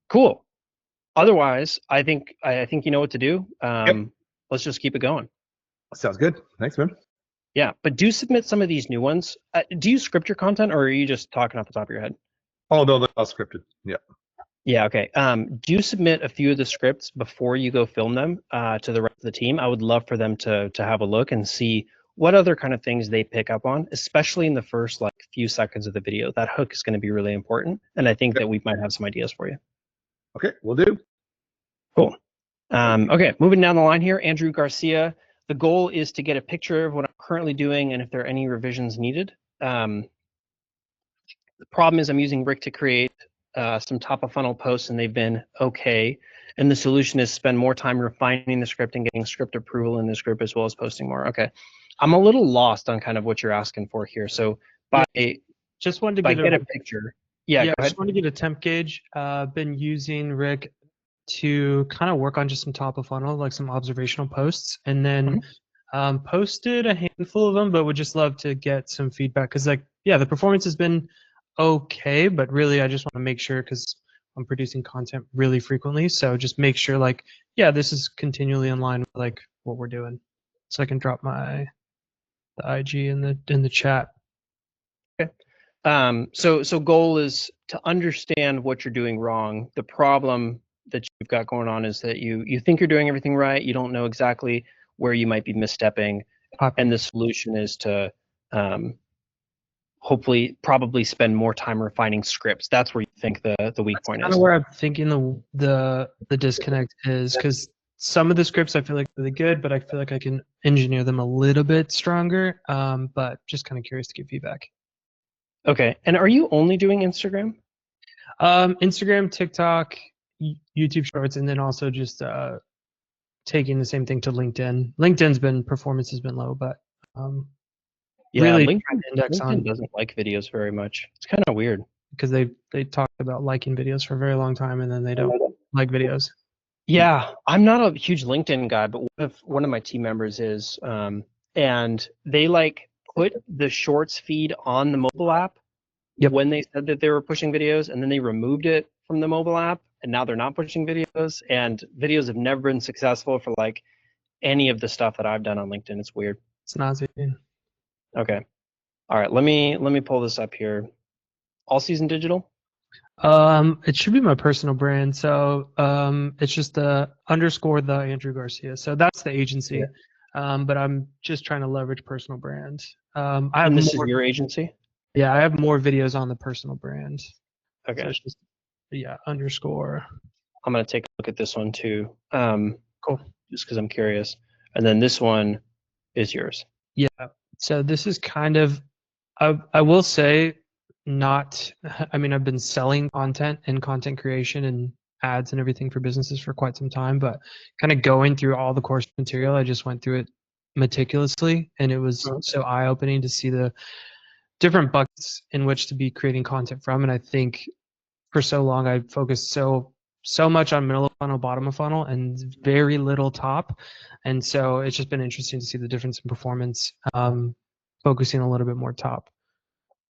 [SPEAKER 1] Cool. Otherwise, I think you know what to do. Let's just keep it going.
[SPEAKER 4] Sounds good. Thanks, man.
[SPEAKER 1] Yeah, but do submit some of these new ones. Do you script your content, or are you just talking off the top of your head?
[SPEAKER 4] Oh, no, that's all scripted. Yeah.
[SPEAKER 1] Yeah, okay. Do submit a few of the scripts before you go film them to the rest of the team. I would love for them to have a look and see what other kind of things they pick up on, especially in the first few seconds of the video. That hook is going to be really important, and I think that we might have some ideas for you.
[SPEAKER 4] Okay, we'll do.
[SPEAKER 1] Cool. Okay, moving down the line here, Andrew Garcia. The goal is to get a picture of what I'm currently doing and if there are any revisions needed. The problem is I'm using Rick to create some top of funnel posts, and they've been okay. And the solution is spend more time refining the script and getting script approval in this group as well as posting more. Okay, I'm a little lost on kind of what you're asking for here. So
[SPEAKER 7] just wanted to
[SPEAKER 1] get a picture. Yeah,
[SPEAKER 7] I just wanted to get a temp gauge. Been using Rick to kind of work on just some top of funnel, like some observational posts, and then posted a handful of them, but would just love to get some feedback because the performance has been okay, but really I just want to make sure because I'm producing content really frequently, so just make sure this is continually in line with what we're doing, so I can drop the IG in the chat.
[SPEAKER 1] Okay. So goal is to understand what you're doing wrong. The problem that you've got going on is that you think you're doing everything right, you don't know exactly where you might be misstepping, and the solution is to probably spend more time refining scripts. That's where you think the weak point is.
[SPEAKER 7] Kind of where I'm thinking the disconnect is, because some of the scripts I feel like really good, but I feel like I can engineer them a little bit stronger. But just kind of curious to get feedback.
[SPEAKER 1] Okay, and are you only doing Instagram?
[SPEAKER 7] Instagram, TikTok, YouTube Shorts, and then also just taking the same thing to LinkedIn. Performance has been low, but really
[SPEAKER 1] LinkedIn doesn't like videos very much. It's kind of weird
[SPEAKER 7] because they talked about liking videos for a very long time, and then they don't like videos.
[SPEAKER 1] Yeah, I'm not a huge LinkedIn guy, but one of my team members is, and they put the Shorts feed on the mobile app when they said that they were pushing videos, and then they removed it from the mobile app, and now they're not pushing videos, and videos have never been successful for any of the stuff that I've done on LinkedIn. It's weird.
[SPEAKER 7] It's nauseating.
[SPEAKER 1] Okay. All right, let me pull this up here. All Season Digital?
[SPEAKER 7] It should be my personal brand. So it's just the _ the Andrew Garcia. So that's the agency. Yeah. But I'm just trying to leverage personal brand.
[SPEAKER 1] And this is your agency?
[SPEAKER 7] Yeah, I have more videos on the personal brand.
[SPEAKER 1] Okay.
[SPEAKER 7] So it's just _
[SPEAKER 1] I'm gonna take a look at this one too.
[SPEAKER 7] Cool.
[SPEAKER 1] Just because I'm curious. And then this one is yours.
[SPEAKER 7] Yeah. So this is kind of, I will say, I've been selling content and content creation and ads and everything for businesses for quite some time, but kind of going through all the course material, I just went through it meticulously, and it was so eye-opening to see the different buckets in which to be creating content from. And I think for so long I focused so much on middle of funnel, bottom of funnel, and very little top. And so it's just been interesting to see the difference in performance, focusing a little bit more top.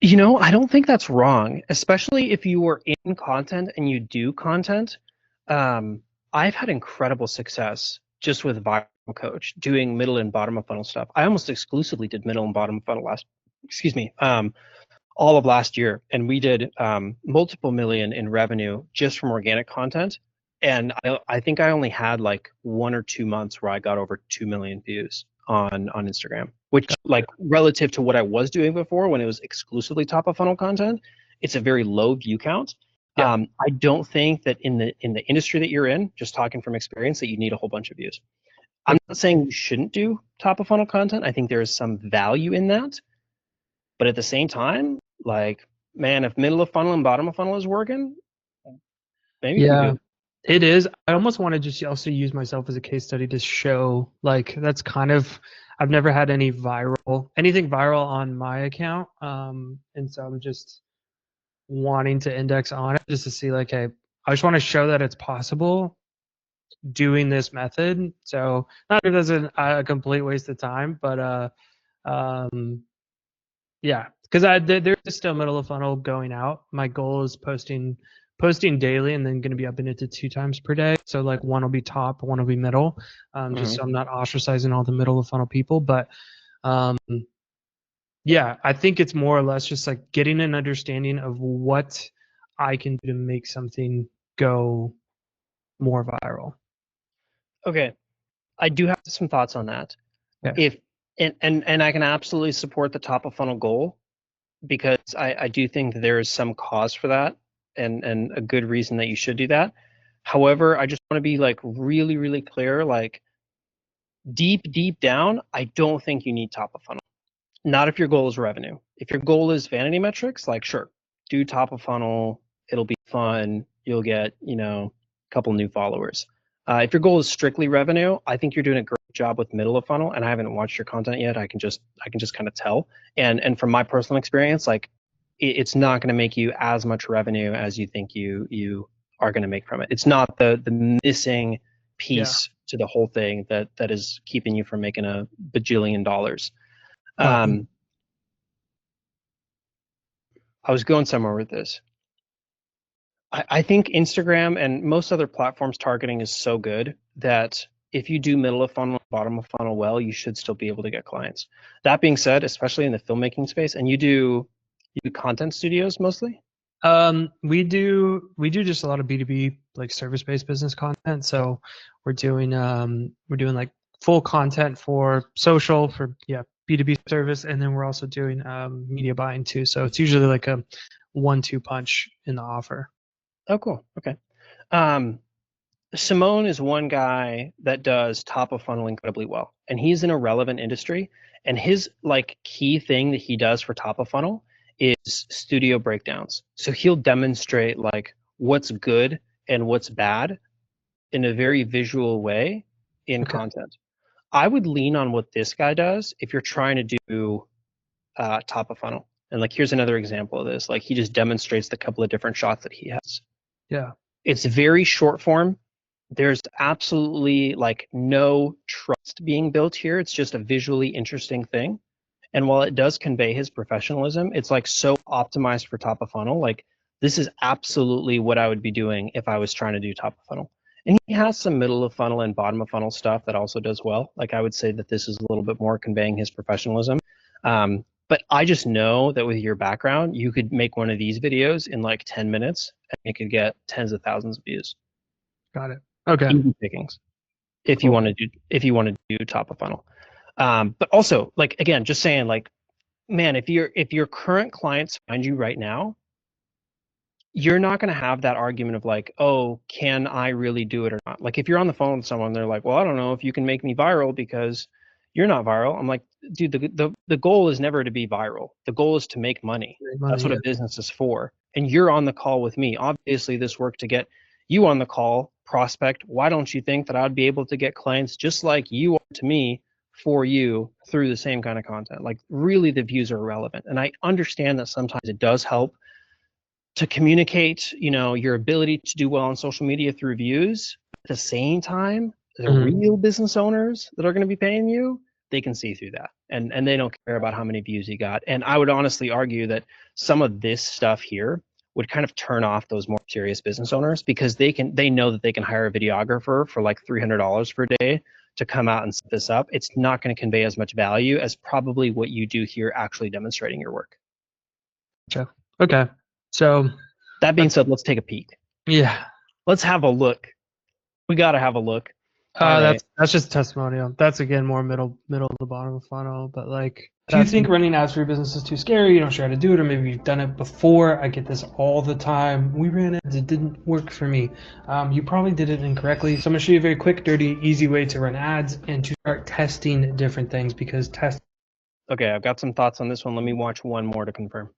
[SPEAKER 1] I don't think that's wrong, especially if you are in content and you do content. I've had incredible success just with Viral Coach doing middle and bottom of funnel stuff. I almost exclusively did middle and bottom of funnel all of last year, and we did multiple million in revenue just from organic content. And I think I only had like 1 or 2 months where I got over 2 million views on Instagram, which like relative to what I was doing before when it was exclusively top of funnel content, it's a very low view count.
[SPEAKER 7] Yeah.
[SPEAKER 1] I don't think that in the industry that you're in, just talking from experience, that you need a whole bunch of views. I'm not saying you shouldn't do top of funnel content. I think there is some value in that. But at the same time, like, man, if middle of funnel and bottom of funnel is working, maybe you can do
[SPEAKER 7] Yeah,
[SPEAKER 1] it.
[SPEAKER 7] it is. I almost want to just also use myself as a case study to show, like, that's kind of, I've never had anything viral on my account. And so I'm just wanting to index on it just to see, like, hey, I just want to show that it's possible doing this method. So not that it's a complete waste of time, but yeah, because there's still middle of funnel going out. My goal is posting daily and then going to be upping it to 2 times per day. So like one will be top, one will be middle, just so I'm not ostracizing all the middle of funnel people. But yeah, I think it's more or less just like getting an understanding of what I can do to make something go more viral.
[SPEAKER 1] Okay, I do have some thoughts on that.
[SPEAKER 7] Yeah.
[SPEAKER 1] If and I can absolutely support the top of funnel goal, because I do think that there is some cause for that, and a good reason that you should do that. However, I just want to be like really, really clear, like deep down, I don't think you need top of funnel. Not if your goal is revenue. If your goal is vanity metrics, like sure, do top of funnel. It'll be fun. You'll get, a couple new followers. If your goal is strictly revenue, I think you're doing a great job with middle of funnel. And I haven't watched your content yet. I can just kind of tell. And from my personal experience, like it's not going to make you as much revenue as you think you are going to make from it. It's not the missing piece to the whole thing that is keeping you from making a bajillion dollars. I was going somewhere with this. I think Instagram and most other platforms targeting is so good that if you do middle of funnel, bottom of funnel well, you should still be able to get clients. That being said, especially in the filmmaking space, and you do content studios mostly?
[SPEAKER 7] We do just a lot of B2B, like service-based business content. So we're doing like full content for social, for B2B service, and then we're also doing media buying too. So it's usually like a 1-2 punch in the offer.
[SPEAKER 1] Oh, cool. Okay. Simone is one guy that does top of funnel incredibly well, and he's in a relevant industry. And his like key thing that he does for top of funnel is studio breakdowns. So he'll demonstrate like what's good and what's bad in a very visual way in content. I would lean on what this guy does if you're trying to do top of funnel. And like, here's another example of this. Like, he just demonstrates the couple of different shots that he has.
[SPEAKER 7] Yeah.
[SPEAKER 1] It's very short form. There's absolutely like no trust being built here. It's just a visually interesting thing. And while it does convey his professionalism, it's like so optimized for top of funnel. Like, this is absolutely what I would be doing if I was trying to do top of funnel. And he has some middle of funnel and bottom of funnel stuff that also does well. Like, I would say that this is a little bit more conveying his professionalism. But I just know that with your background, you could make one of these videos in like 10 minutes and it could get tens of thousands of views.
[SPEAKER 7] Got it. Okay.
[SPEAKER 1] Easy pickings. If you want to do top of funnel. But also, like, again, just saying, like, man, if your current clients find you right now, you're not going to have that argument of like, oh, can I really do it or not? Like, if you're on the phone with someone, they're like, well, I don't know if you can make me viral because you're not viral. I'm like, dude, the goal is never to be viral. The goal is to make money. That's what a business is for. And you're on the call with me. Obviously, this worked to get you on the call, prospect. Why don't you think that I'd be able to get clients just like you are to me for you through the same kind of content? Like, really, the views are irrelevant. And I understand that sometimes it does help to communicate, your ability to do well on social media through views. At the same time, the real business owners that are going to be paying you, they can see through that, and they don't care about how many views you got. And I would honestly argue that some of this stuff here would kind of turn off those more serious business owners, because they know that they can hire a videographer for like $300 per day to come out and set this up. It's not going to convey as much value as probably what you do here, actually demonstrating your work.
[SPEAKER 7] Okay. So
[SPEAKER 1] That being said, let's take a peek.
[SPEAKER 7] yeah,
[SPEAKER 1] Let's have a look. We got to have a look. All right.
[SPEAKER 7] that's just a testimonial. That's again more middle of the bottom of the funnel. But like, if you think running ads for your business is too scary, you don't sure how to do it, or maybe you've done it before. I get this all the time. We ran ads, it didn't work for me. You probably did it incorrectly. So I'm gonna show you a very quick, dirty, easy way to run ads and to start testing different things, because
[SPEAKER 1] Okay, I've got some thoughts on this one. Let me watch one more to confirm.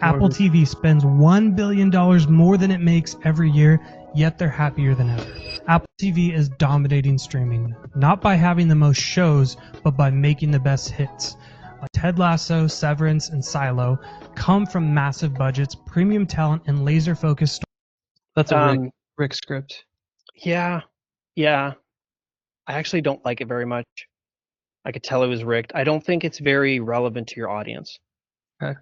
[SPEAKER 8] Apple TV spends $1 billion more than it makes every year, yet they're happier than ever. Apple TV is dominating streaming, not by having the most shows, but by making the best hits. Like Ted Lasso, Severance, and Silo come from massive budgets, premium talent, and laser-focused stories.
[SPEAKER 7] That's a Rick script.
[SPEAKER 1] Yeah. I actually don't like it very much. I could tell it was rigged. I don't think it's very relevant to your audience.
[SPEAKER 7] Okay.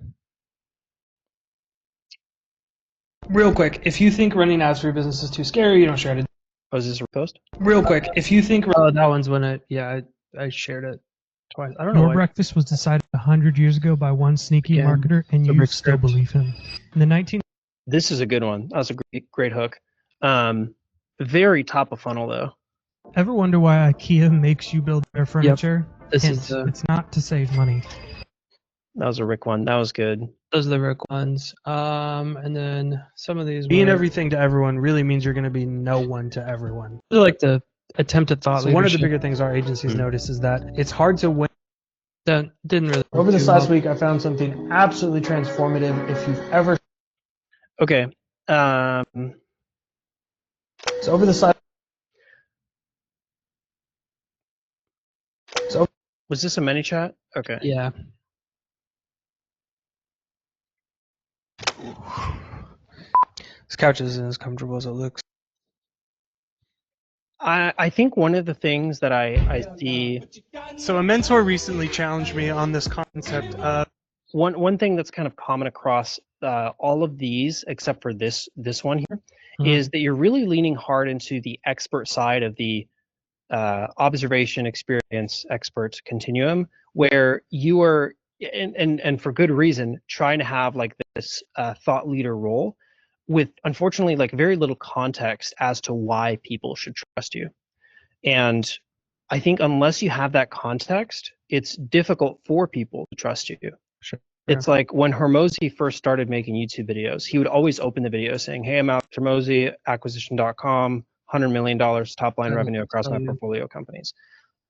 [SPEAKER 7] Real quick, if you think running ads for your business is too scary, you don't share it.
[SPEAKER 1] Oh, is this a post?
[SPEAKER 7] Real quick, if you think that one's when I shared it twice. I don't know.
[SPEAKER 8] Your breakfast was decided 100 years ago by one sneaky marketer, and you still believe him. In the
[SPEAKER 1] This is a good one. That was a great hook. Very top of funnel though.
[SPEAKER 8] Ever wonder why IKEA makes you build their furniture?
[SPEAKER 7] It's
[SPEAKER 8] not to save money.
[SPEAKER 1] That was a Rick one. That was good.
[SPEAKER 7] Those are the Rick ones. And then some of these. Being everything to everyone really means you're going to be no one to everyone. They're like the attempted thought leadership. One of the bigger things our agencies notice is that it's hard to win. That didn't really. Over this last week, I found something absolutely transformative. If you've ever.
[SPEAKER 1] Okay.
[SPEAKER 7] So over the side.
[SPEAKER 1] Was this a ManyChat? Okay.
[SPEAKER 7] Yeah. This couch isn't as comfortable as it looks.
[SPEAKER 1] I think one of the things that I see.
[SPEAKER 8] So a mentor recently challenged me on this concept of
[SPEAKER 1] one thing that's kind of common across all of these, except for this one here, is that you're really leaning hard into the expert side of the observation experience expert continuum, where you are, and for good reason, trying to have like this thought leader role with, unfortunately, like very little context as to why people should trust you. And I think unless you have that context, it's difficult for people to trust you.
[SPEAKER 7] Sure.
[SPEAKER 1] It's like when Hormozi first started making YouTube videos, he would always open the video saying, "Hey, I'm Alex Hormozi, acquisition.com, $100 million top line revenue across my portfolio companies."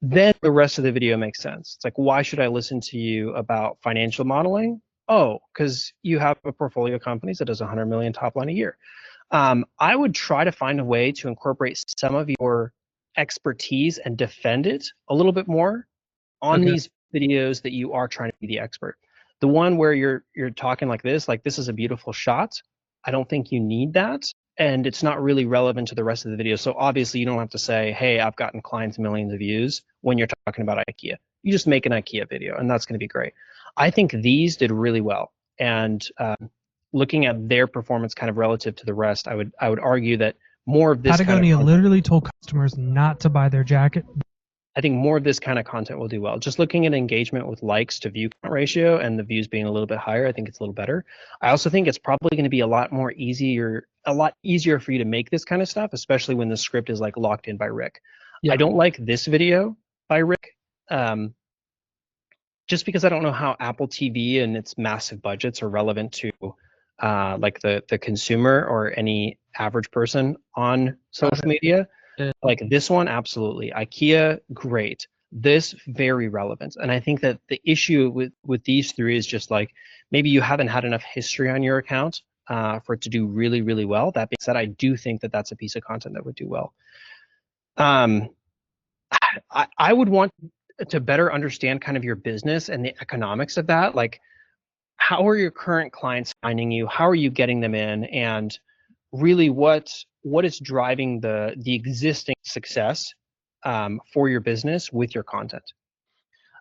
[SPEAKER 1] Then the rest of the video makes sense. It's like, why should I listen to you about financial modeling? Oh, because you have a portfolio of companies that does 100 million top line a year. I would try to find a way to incorporate some of your expertise and defend it a little bit more on these videos that you are trying to be the expert. The one where you're talking like this is a beautiful shot. I don't think you need that. And it's not really relevant to the rest of the video. So obviously you don't have to say, "Hey, I've gotten clients millions of views," when you're talking about IKEA. You just make an IKEA video and that's going to be great. I think these did really well. And looking at their performance kind of relative to the rest, I would argue that more of this
[SPEAKER 8] Patagonia literally told customers not to buy their jacket.
[SPEAKER 1] I think more of this kind of content will do well. Just looking at engagement with likes to view count ratio and the views being a little bit higher, I think it's a little better. I also think it's probably going to be a lot easier for you to make this kind of stuff, especially when the script is like locked in by Rick. Yeah. I don't like this video by Rick, just because I don't know how Apple TV and its massive budgets are relevant to like the consumer or any average person on social media. Like this one, absolutely. IKEA, great. This, very relevant. And I think that the issue with these three is just like, maybe you haven't had enough history on your account for it to do really, really well. That being said, I do think that that's a piece of content that would do well. I would want to better understand kind of your business and the economics of that. Like, how are your current clients finding you? How are you getting them in? And really what is driving the existing success for your business with your content?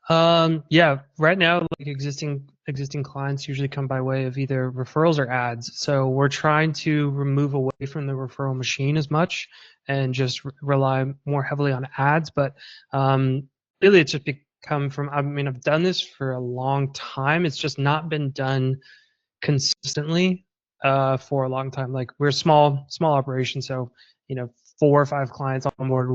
[SPEAKER 7] Yeah, right now, like existing clients usually come by way of either referrals or ads. So we're trying to remove away from the referral machine as much and just rely more heavily on ads. But really, it's just become from, I mean, I've done this for a long time. It's just not been done consistently for a long time. Like, we're a small operation, so 4 or 5 clients on board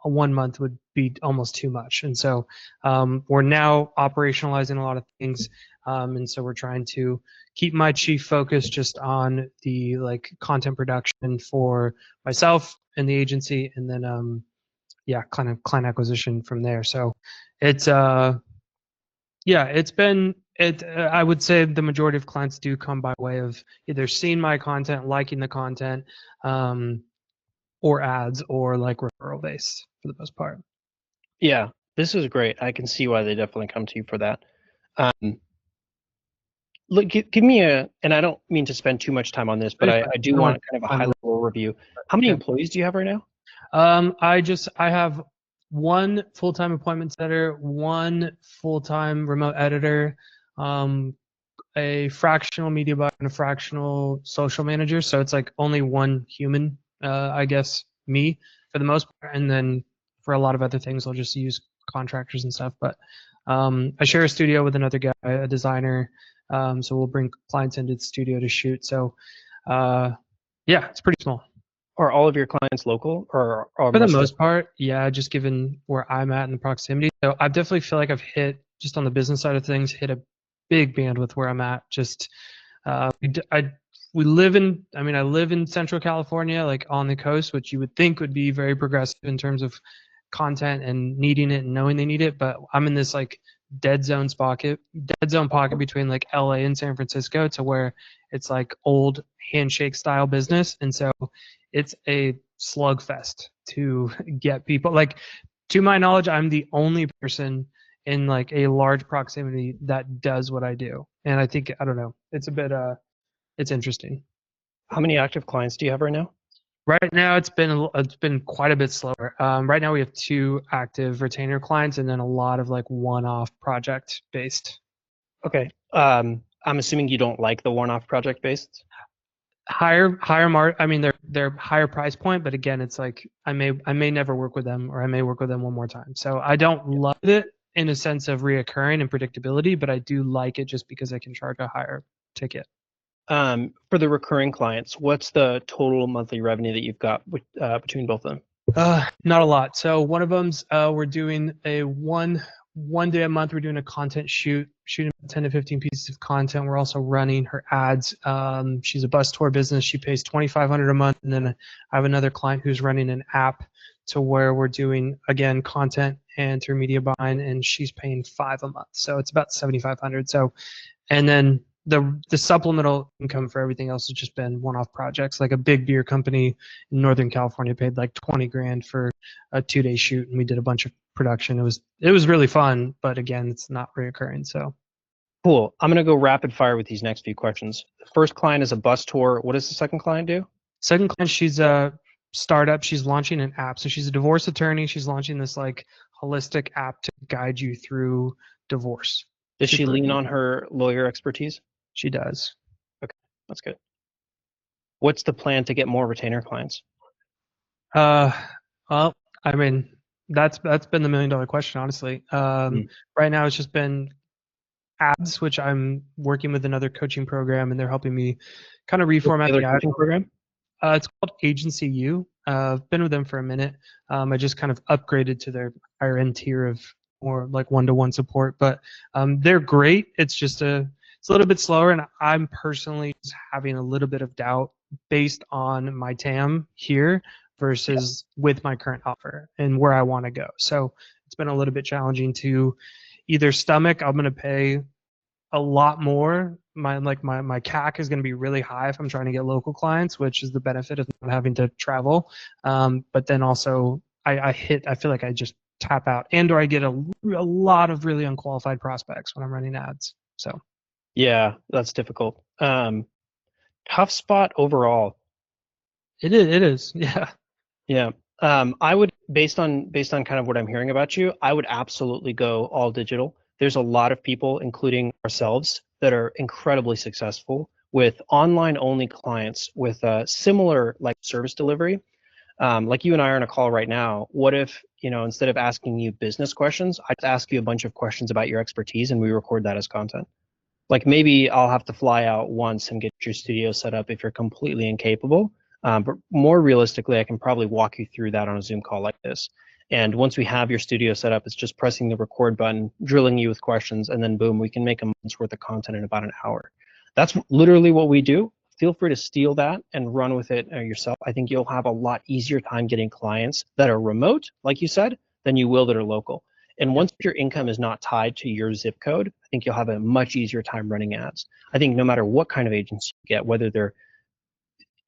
[SPEAKER 7] one month would be almost too much. And so we're now operationalizing a lot of things, and so we're trying to keep my chief focus just on the content production for myself and the agency, and then kind of client acquisition from there. So it's I would say the majority of clients do come by way of either seeing my content, liking the content, or ads, or referral based for the most part.
[SPEAKER 1] Yeah, this is great. I can see why they definitely come to you for that. Look, give me and I don't mean to spend too much time on this, but I do want kind of a high level overview. How many employees do you have right now?
[SPEAKER 7] I have 1 full-time appointment setter, 1 full-time remote editor, a fractional media buyer, and a fractional social manager. So it's only 1 human, I guess, me for the most part. And then for a lot of other things, I'll just use contractors and stuff. But I share a studio with another guy, a designer. So we'll bring clients into the studio to shoot. So it's pretty small.
[SPEAKER 1] Are all of your clients local, or
[SPEAKER 7] for the most part? Yeah, just given where I'm at and the proximity. So I definitely feel like I've hit, just on the business side of things, hit a big bandwidth where I'm at. Just I live in Central California, on the coast, which you would think would be very progressive in terms of content and needing it and knowing they need it. But I'm in this dead zone pocket between LA and San Francisco, to where it's old handshake style business. And so it's a slugfest to get people. To my knowledge, I'm the only person in a large proximity that does what I do. And I think, I don't know, it's a bit it's interesting.
[SPEAKER 1] How many active clients do you have right now?
[SPEAKER 7] Right now, it's been quite a bit slower. Right now, we have 2 active retainer clients, and then a lot of one-off project based.
[SPEAKER 1] Okay. I'm assuming you don't like the one-off project based.
[SPEAKER 7] They're higher price point, but again, it's I may never work with them, or I may work with them one more time. So I don't love it in a sense of reoccurring and predictability, but I do like it just because I can charge a higher ticket.
[SPEAKER 1] For the recurring clients, what's the total monthly revenue that you've got between both of them?
[SPEAKER 7] Not a lot. So one of them's we're doing a one day a month. We're doing a content shooting 10 to 15 pieces of content. We're also running her ads. She's a bus tour business. She pays $2,500 a month, and then I have another client who's running an app to where we're doing, again, content and through media buying, and she's paying $5 a month. So it's about $7,500. So, and then the supplemental income for everything else has just been one-off projects. Like a big beer company in Northern California paid $20,000 for a 2-day shoot, and we did a bunch of production. It was really fun, but again, it's not reoccurring. So
[SPEAKER 1] cool. I'm gonna go rapid fire with these next few questions. The first client is a bus tour. What does the second client do?
[SPEAKER 7] Second client, she's a startup. She's launching an app. So she's a divorce attorney. She's launching this holistic app to guide you through divorce.
[SPEAKER 1] Does she lean on her lawyer expertise?
[SPEAKER 7] She does.
[SPEAKER 1] Okay, that's good. What's the plan to get more retainer clients?
[SPEAKER 7] Well, I mean, that's been the $1 million question, honestly. Right now, it's just been ads, which I'm working with another coaching program, and they're helping me kind of reformat the
[SPEAKER 1] coaching program.
[SPEAKER 7] It's called Agency U. I've been with them for a minute. I just kind of upgraded to their higher end tier of more one-to-one support, but they're great. It's just it's a little bit slower, and I'm personally just having a little bit of doubt based on my TAM here versus with my current offer and where I want to go. So it's been a little bit challenging to either stomach. I'm going to pay a lot more. My CAC is going to be really high if I'm trying to get local clients, which is the benefit of not having to travel. But then also I feel like I just tap out, or I get a lot of really unqualified prospects when I'm running ads. So
[SPEAKER 1] yeah, that's difficult. Tough spot overall.
[SPEAKER 7] It is. Yeah.
[SPEAKER 1] Yeah. I would, based on kind of what I'm hearing about you, I would absolutely go all digital. There's a lot of people, including ourselves, that are incredibly successful with online only clients with similar service delivery. Like you and I are on a call right now. What if, instead of asking you business questions, I just ask you a bunch of questions about your expertise and we record that as content? Like maybe I'll have to fly out once and get your studio set up if you're completely incapable. But more realistically, I can probably walk you through that on a Zoom call like this. And once we have your studio set up, it's just pressing the record button, drilling you with questions, and then boom, we can make a month's worth of content in about an hour. That's literally what we do. Feel free to steal that and run with it yourself. I think you'll have a lot easier time getting clients that are remote, like you said, than you will that are local. And once your income is not tied to your zip code, I think you'll have a much easier time running ads. I think no matter what kind of agency you get, whether they're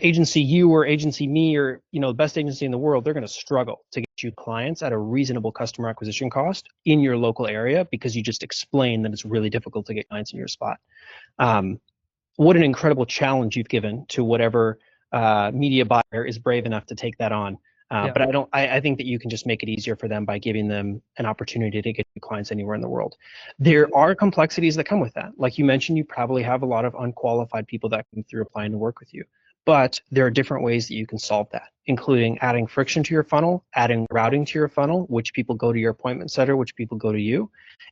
[SPEAKER 1] agency you or agency me or the best agency in the world, they're going to struggle to get you clients at a reasonable customer acquisition cost in your local area because you just explain that it's really difficult to get clients in your spot. What an incredible challenge you've given to whatever media buyer is brave enough to take that on. But I think that you can just make it easier for them by giving them an opportunity to get clients anywhere in the world. There are complexities that come with that. Like you mentioned, you probably have a lot of unqualified people that come through applying to work with you. But there are different ways that you can solve that, including adding friction to your funnel, adding routing to your funnel, which people go to your appointment setter, which people go to you,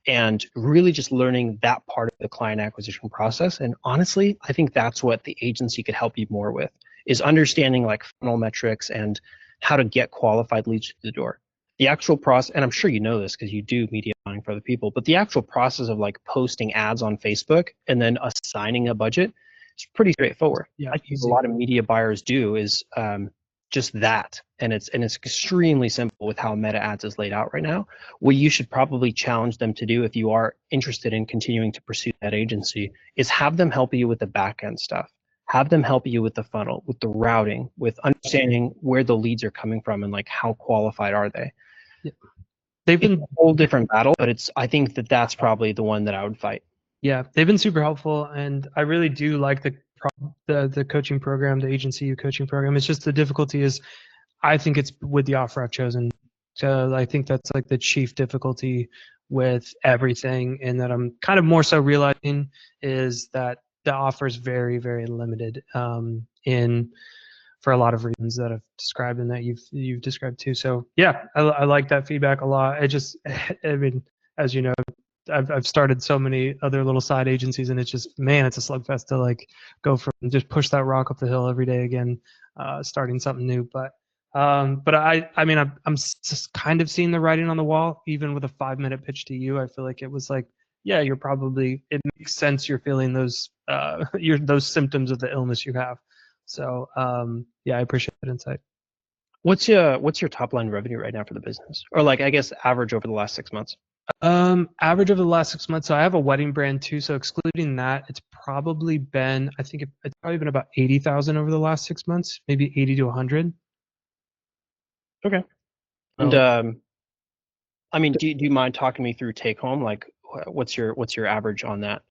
[SPEAKER 1] and really just learning that part of the client acquisition process. And honestly, I think that's what the agency could help you more with, is understanding like funnel metrics and how to get qualified leads to the door. The actual process, and I'm sure you know this because you do media buying for other people, but the actual process of like posting ads on Facebook and then assigning a budget, it's pretty straightforward.
[SPEAKER 7] Yeah,
[SPEAKER 1] I think a lot of media buyers do is just that, and it's extremely simple with how Meta Ads is laid out right now. What you should probably challenge them to do if you are interested in continuing to pursue that agency is have them help you with the back end stuff. Have them help you with the funnel, with the routing, with understanding where the leads are coming from and like how qualified are they.
[SPEAKER 7] Yeah. They've been
[SPEAKER 1] a whole different battle, but I think that that's probably the one that I would fight.
[SPEAKER 7] Yeah, they've been super helpful, and I really do like the coaching program, the agency coaching program. It's just the difficulty is, I think it's with the offer I've chosen. So I think that's like the chief difficulty with everything, and that I'm kind of more so realizing is that the offer is very, very limited for a lot of reasons that I've described and that you've described too. So yeah, I like that feedback a lot. I mean, as you know, I've started so many other little side agencies, and it's just, man, it's a slugfest to like go from just push that rock up the hill every day again, starting something new. But I mean, I'm just kind of seeing the writing on the wall, even with a 5-minute pitch to you. I feel like it was like, yeah, it makes sense. You're feeling those symptoms of the illness you have. So yeah, I appreciate that insight.
[SPEAKER 1] What's your top line revenue right now for the business, or like I guess average over the last 6 months?
[SPEAKER 7] Average over the last 6 months. So I have a wedding brand too. So excluding that, it's probably been, I think it's probably been about 80,000 over the last 6 months, maybe 80 to 100.
[SPEAKER 1] Okay. And I mean, do you mind talking me through take home? Like, what's your average on that?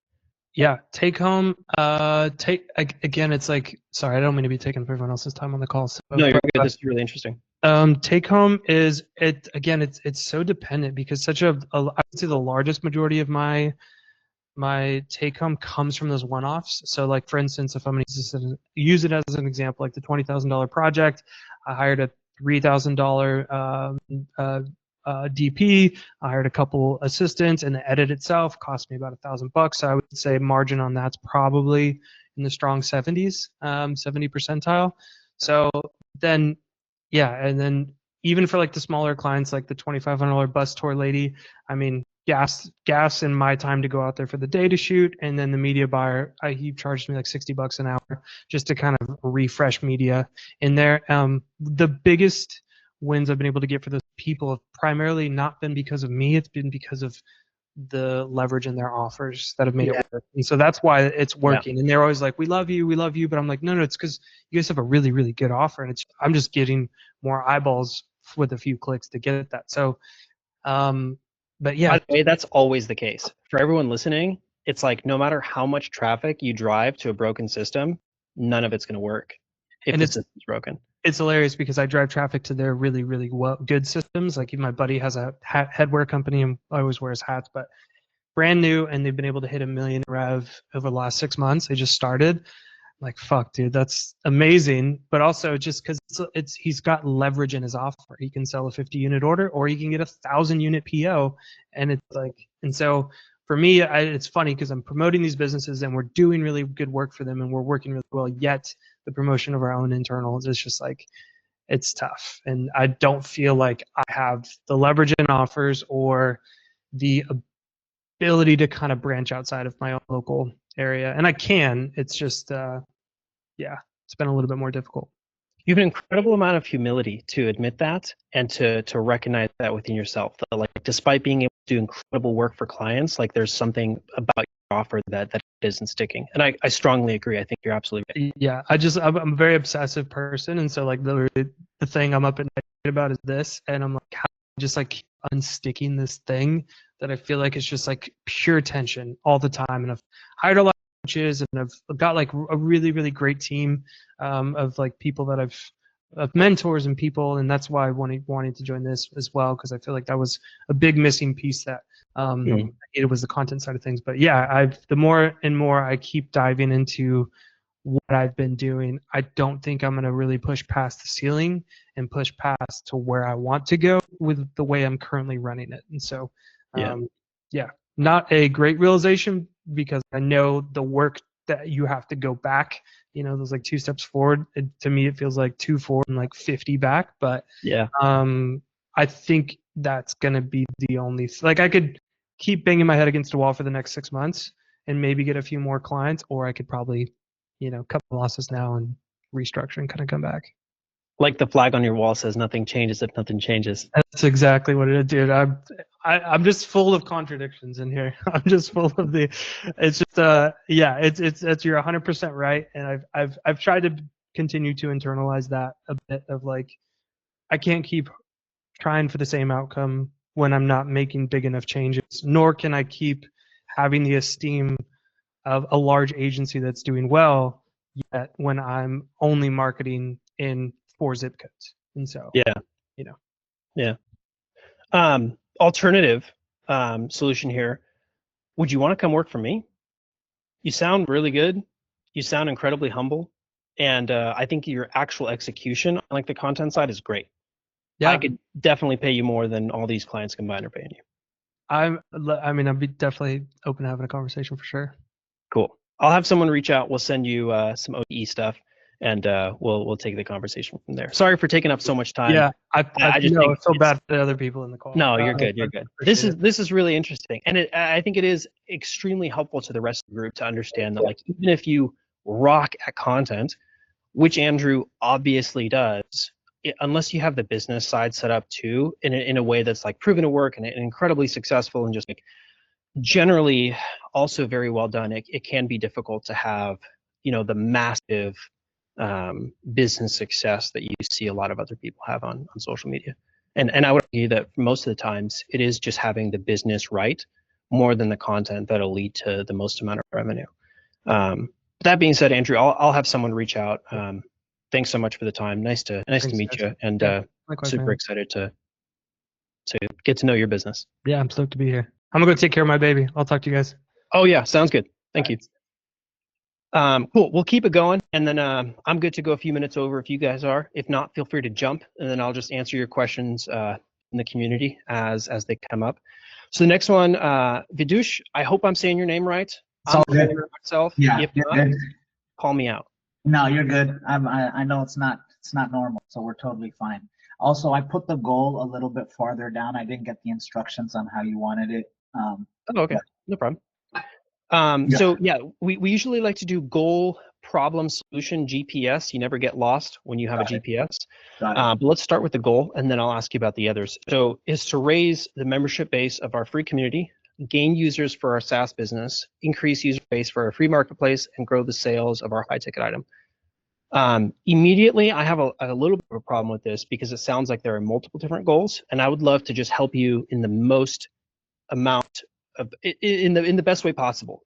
[SPEAKER 7] Yeah, take home. Again, it's like, sorry, I don't mean to be taking up everyone else's time on the call. So,
[SPEAKER 1] no, you're good. This is really interesting.
[SPEAKER 7] Take home is it's so dependent because I would say the largest majority of my take home comes from those one-offs. So like, for instance, if I'm going to use it as an example, like the $20,000 project, I hired a $3,000 DP. I hired a couple assistants, and the edit itself cost me about $1,000. So I would say margin on that's probably in the strong 70s, 70 percentile. So then, yeah, and then even for like the smaller clients, like the $2,500 bus tour lady, I mean, gas and my time to go out there for the day to shoot, and then the media buyer, he charged me like $60 an hour just to kind of refresh media in there. The biggest wins I've been able to get for those people have primarily not been because of me. It's been because of the leverage in their offers that have made it work. And so that's why it's working. Yeah. And they're always like, we love you. But I'm like, no, it's because you guys have a really, really good offer. And I'm just getting more eyeballs with a few clicks to get at that. So, but yeah.
[SPEAKER 1] By the way, that's always the case. For everyone listening, it's like, no matter how much traffic you drive to a broken system, none of it's going to work if the system's broken.
[SPEAKER 7] It's hilarious because I drive traffic to their really, really good systems. Like, even my buddy has a headwear company and always wears hats, but brand new, and they've been able to hit $1 million rev over the last 6 months. They just started. I'm like, fuck, dude, that's amazing. But also just because he's got leverage in his offer. He can sell a 50-unit order, or he can get a 1,000-unit PO, and it's like, and so for me, it's funny because I'm promoting these businesses and we're doing really good work for them and we're working really well. Yet the promotion of our own internals is just like, it's tough. And I don't feel like I have the leverage in offers or the ability to kind of branch outside of my own local area. And I can, it's just, yeah, it's been a little bit more difficult.
[SPEAKER 1] You have an incredible amount of humility to admit that and to recognize that within yourself. That, like, despite being able to do incredible work for clients, like there's something about your offer that isn't sticking. And I strongly agree. I think you're absolutely right.
[SPEAKER 7] Yeah, I'm a very obsessive person, and so like the thing I'm up at night about is this, and I'm like, how just like keep unsticking this thing that I feel like it's just like pure tension all the time. And I've hired a lot of coaches, and I've got like a really, really great team of like people that of mentors and people, and that's why I wanted to join this as well, because I feel like that was a big missing piece that it was the content side of things. But yeah, the more and more I keep diving into what I've been doing, I don't think I'm going to really push past the ceiling and push past to where I want to go with the way I'm currently running it. And so, yeah, not a great realization, because I know the work that you have to go back, you know, there's like 2 steps forward. To me, it feels like 2 forward and like 50 back. But
[SPEAKER 1] Yeah.
[SPEAKER 7] I think that's going to be the only, like I could keep banging my head against a wall for the next 6 months and maybe get a few more clients, or I could probably, you know, cut the losses now and restructure and kind of come back.
[SPEAKER 1] Like the flag on your wall says, nothing changes if nothing changes.
[SPEAKER 7] That's exactly what it is, dude. I'm just full of contradictions in here. I'm just full of it's just yeah, it's you're 100% right. And I've tried to continue to internalize that a bit of like, I can't keep trying for the same outcome when I'm not making big enough changes, nor can I keep having the esteem of a large agency that's doing well yet when I'm only marketing in 4 zip codes. And so,
[SPEAKER 1] Yeah.
[SPEAKER 7] you know.
[SPEAKER 1] Yeah. Alternative solution here. Would you want to come work for me? You sound really good. You sound incredibly humble. And I think your actual execution, like the content side, is great.
[SPEAKER 7] Yeah.
[SPEAKER 1] I could definitely pay you more than all these clients combined are paying you.
[SPEAKER 7] I mean, I'd be definitely open to having a conversation for sure.
[SPEAKER 1] Cool. I'll have someone reach out. We'll send you some OE stuff, and we'll take the conversation from there. Sorry for taking up so much time.
[SPEAKER 7] Yeah, I just
[SPEAKER 1] know
[SPEAKER 7] it's so bad for the other people in the call.
[SPEAKER 1] No, you're good. You're good. This is really interesting, and I think it is extremely helpful to the rest of the group to understand that, like, even if you rock at content, which Andrew obviously does, unless you have the business side set up too in a way that's like proven to work and incredibly successful and just like generally also very well done, it can be difficult to have, you know, the massive business success that you see a lot of other people have on social media. And I would argue that most of the times it is just having the business right more than the content that'll lead to the most amount of revenue. That being said, Andrew, I'll have someone reach out. Thanks so much for the time. Nice to meet you, and
[SPEAKER 7] Likewise,
[SPEAKER 1] super
[SPEAKER 7] man.
[SPEAKER 1] excited to get to know your business.
[SPEAKER 7] Yeah, I'm stoked to be here. I'm gonna go take care of my baby. I'll talk to you guys.
[SPEAKER 1] Oh yeah, sounds good. Thank you. Cool. We'll keep it going, and then I'm good to go a few minutes over if you guys are. If not, feel free to jump, and then I'll just answer your questions in the community as they come up. So the next one, Vidush, I hope I'm saying your name right. I'm good myself.
[SPEAKER 9] Yeah,
[SPEAKER 1] if not,
[SPEAKER 9] good.
[SPEAKER 1] Call me out.
[SPEAKER 9] No, you're good. I know it's not normal, so we're totally fine. Also, I put the goal a little bit farther down. I didn't get the instructions on how you wanted it.
[SPEAKER 1] Oh, okay,
[SPEAKER 9] yeah.
[SPEAKER 1] No problem. So yeah, we usually like to do goal, problem, solution, GPS. You never get lost when you have a GPS. But let's start with the goal, and then I'll ask you about the others. So is to raise the membership base of our free community, gain users for our SaaS business, increase user base for our free marketplace, and grow the sales of our high ticket item. Immediately, I have a little bit of a problem with this because it sounds like there are multiple different goals, and I would love to just help you in the most amount of in the best way possible.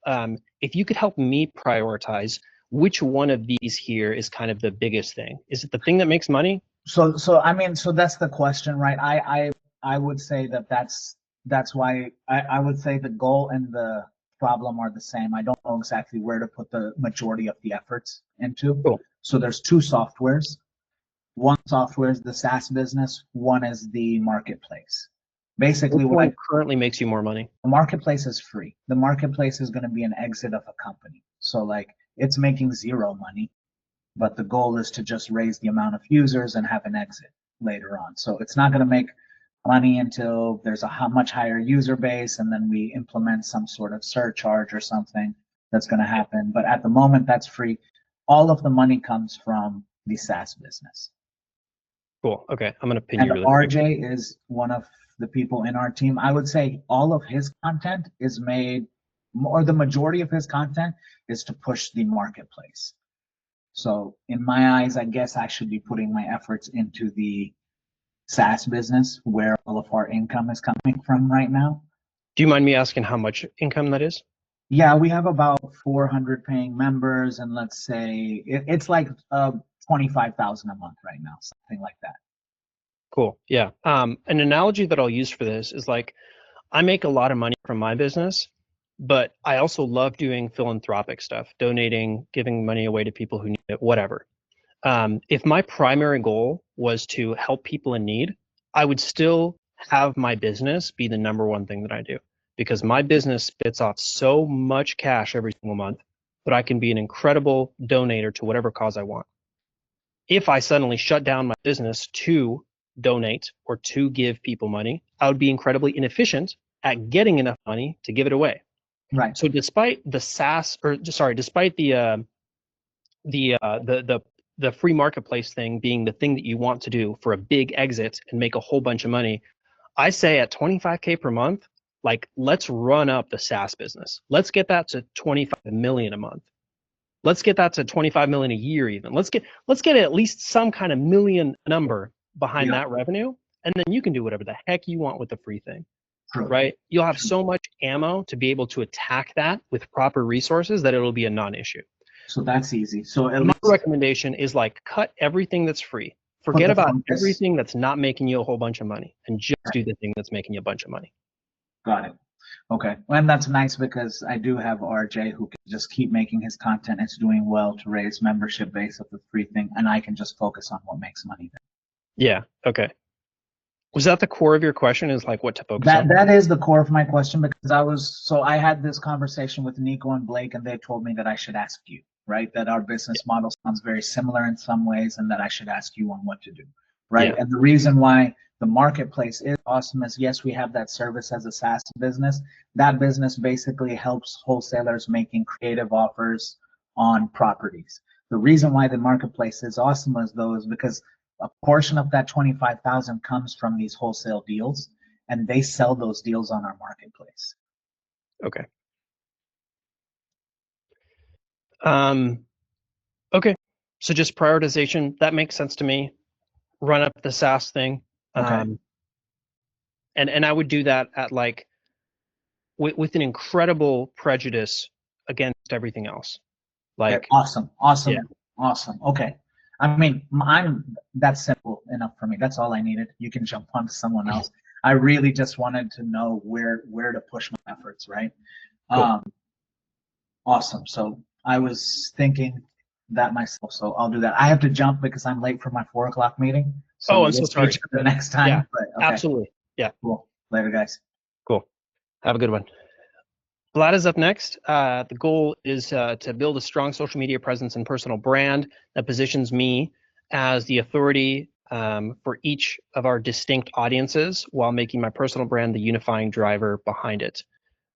[SPEAKER 1] If you could help me prioritize which one of these here is kind of the biggest thing. Is it the thing that makes money?
[SPEAKER 9] So I mean, so that's the question, right? I would say that's why I would say the goal and the problem are the same. I don't know exactly where to put the majority of the efforts into.
[SPEAKER 1] Cool.
[SPEAKER 9] So there's 2 softwares. One software is the SaaS business. One is the marketplace. Basically,
[SPEAKER 1] Which
[SPEAKER 9] what
[SPEAKER 1] one currently makes you more money?
[SPEAKER 9] the marketplace is free. The marketplace is going to be an exit of a company. So like it's making zero money, but the goal is to just raise the amount of users and have an exit later on. So it's not going to make money until there's a much higher user base, and then we implement some sort of surcharge or something that's going to happen. But at the moment, that's free. All of the money comes from the SaaS business.
[SPEAKER 1] Cool. Okay, I'm gonna pin
[SPEAKER 9] And
[SPEAKER 1] you really quick.
[SPEAKER 9] RJ is one of the people in our team. I would say all of his content is made, or the majority of his content is to push the marketplace. So in my eyes, I guess I should be putting my efforts into the SaaS business where all of our income is coming from right now.
[SPEAKER 1] Do you mind me asking how much income that is?
[SPEAKER 9] Yeah, we have about 400 paying members, and let's say it's like 25,000 a month right now, something like that.
[SPEAKER 1] Cool. Yeah. An analogy that I'll use for this is like, I make a lot of money from my business, but I also love doing philanthropic stuff, donating, giving money away to people who need it, whatever. If my primary goal was to help people in need, I would still have my business be the number one thing that I do, because my business spits off so much cash every single month that I can be an incredible donator to whatever cause I want. If I suddenly shut down my business to donate or to give people money, I would be incredibly inefficient at getting enough money to give it away.
[SPEAKER 9] Right.
[SPEAKER 1] So despite the SaaS, or sorry, despite the free marketplace thing being the thing that you want to do for a big exit and make a whole bunch of money, I say at 25K per month, like, let's run up the SaaS business. Let's get that to 25 million a month. Let's get that to 25 million a year even. Let's get at least some kind of million number behind that revenue, and then you can do whatever the heck you want with the free thing.
[SPEAKER 9] True.
[SPEAKER 1] Right? You'll have so much ammo to be able to attack that with proper resources that it'll be a non-issue.
[SPEAKER 9] So that's easy. So at
[SPEAKER 1] My
[SPEAKER 9] least
[SPEAKER 1] recommendation is like, cut everything that's free. Forget
[SPEAKER 9] the
[SPEAKER 1] about
[SPEAKER 9] focus.
[SPEAKER 1] everything that's not making you a whole bunch of money, and just do the thing that's making you a bunch of money.
[SPEAKER 9] Got it. Okay. And that's nice because I do have RJ who can just keep making his content. It's doing well to raise membership base of the free thing, and I can just focus on what makes money then.
[SPEAKER 1] Yeah. Okay. Was that the core of your question? Is like what to focus on?
[SPEAKER 9] That is the core of my question, because I had this conversation with Nico and Blake, and they told me that I should ask you, right? That our business model sounds very similar in some ways, and that I should ask you on what to do, right?
[SPEAKER 1] Yeah.
[SPEAKER 9] And the reason why the marketplace is awesome is, yes, we have that service as a SaaS business. That business basically helps wholesalers making creative offers on properties. The reason why the marketplace is awesome is because a portion of that 25,000 comes from these wholesale deals, and they sell those deals on our marketplace.
[SPEAKER 1] Okay. Okay. So just prioritization, that makes sense to me. Run up the SaaS thing.
[SPEAKER 9] Okay.
[SPEAKER 1] And I would do that at like with an incredible prejudice against everything else. Like,
[SPEAKER 9] Okay, awesome.
[SPEAKER 1] Yeah.
[SPEAKER 9] Awesome. Okay. I mean, that's simple enough for me. That's all I needed. You can jump on to someone else. I really just wanted to know where to push my efforts, right?
[SPEAKER 1] Cool.
[SPEAKER 9] Awesome. So I was thinking that myself, so I'll do that. I have to jump because I'm late for my 4 o'clock meeting.
[SPEAKER 1] Oh, I'm so
[SPEAKER 9] we'll see
[SPEAKER 1] sorry.
[SPEAKER 9] each other next time.
[SPEAKER 1] Yeah,
[SPEAKER 9] but okay,
[SPEAKER 1] absolutely. Yeah.
[SPEAKER 9] cool. Later, guys.
[SPEAKER 1] Cool. Have a good one. Vlad is up next. The goal is to build a strong social media presence and personal brand that positions me as the authority for each of our distinct audiences, while making my personal brand the unifying driver behind it.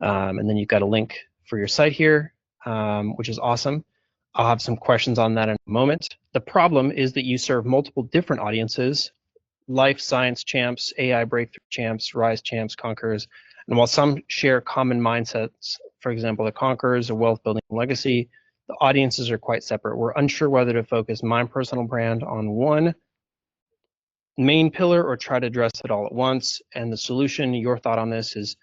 [SPEAKER 1] And then you've got a link for your site here, which is awesome. I'll have some questions on that in a moment. The problem is that you serve multiple different audiences: life science champs, AI breakthrough champs, rise champs, conquerors. And while some share common mindsets, for example, the conquerors or wealth building legacy, the audiences are quite separate. We're unsure whether to focus my personal brand on one main pillar or try to address it all at once. And the solution, your thought on this is,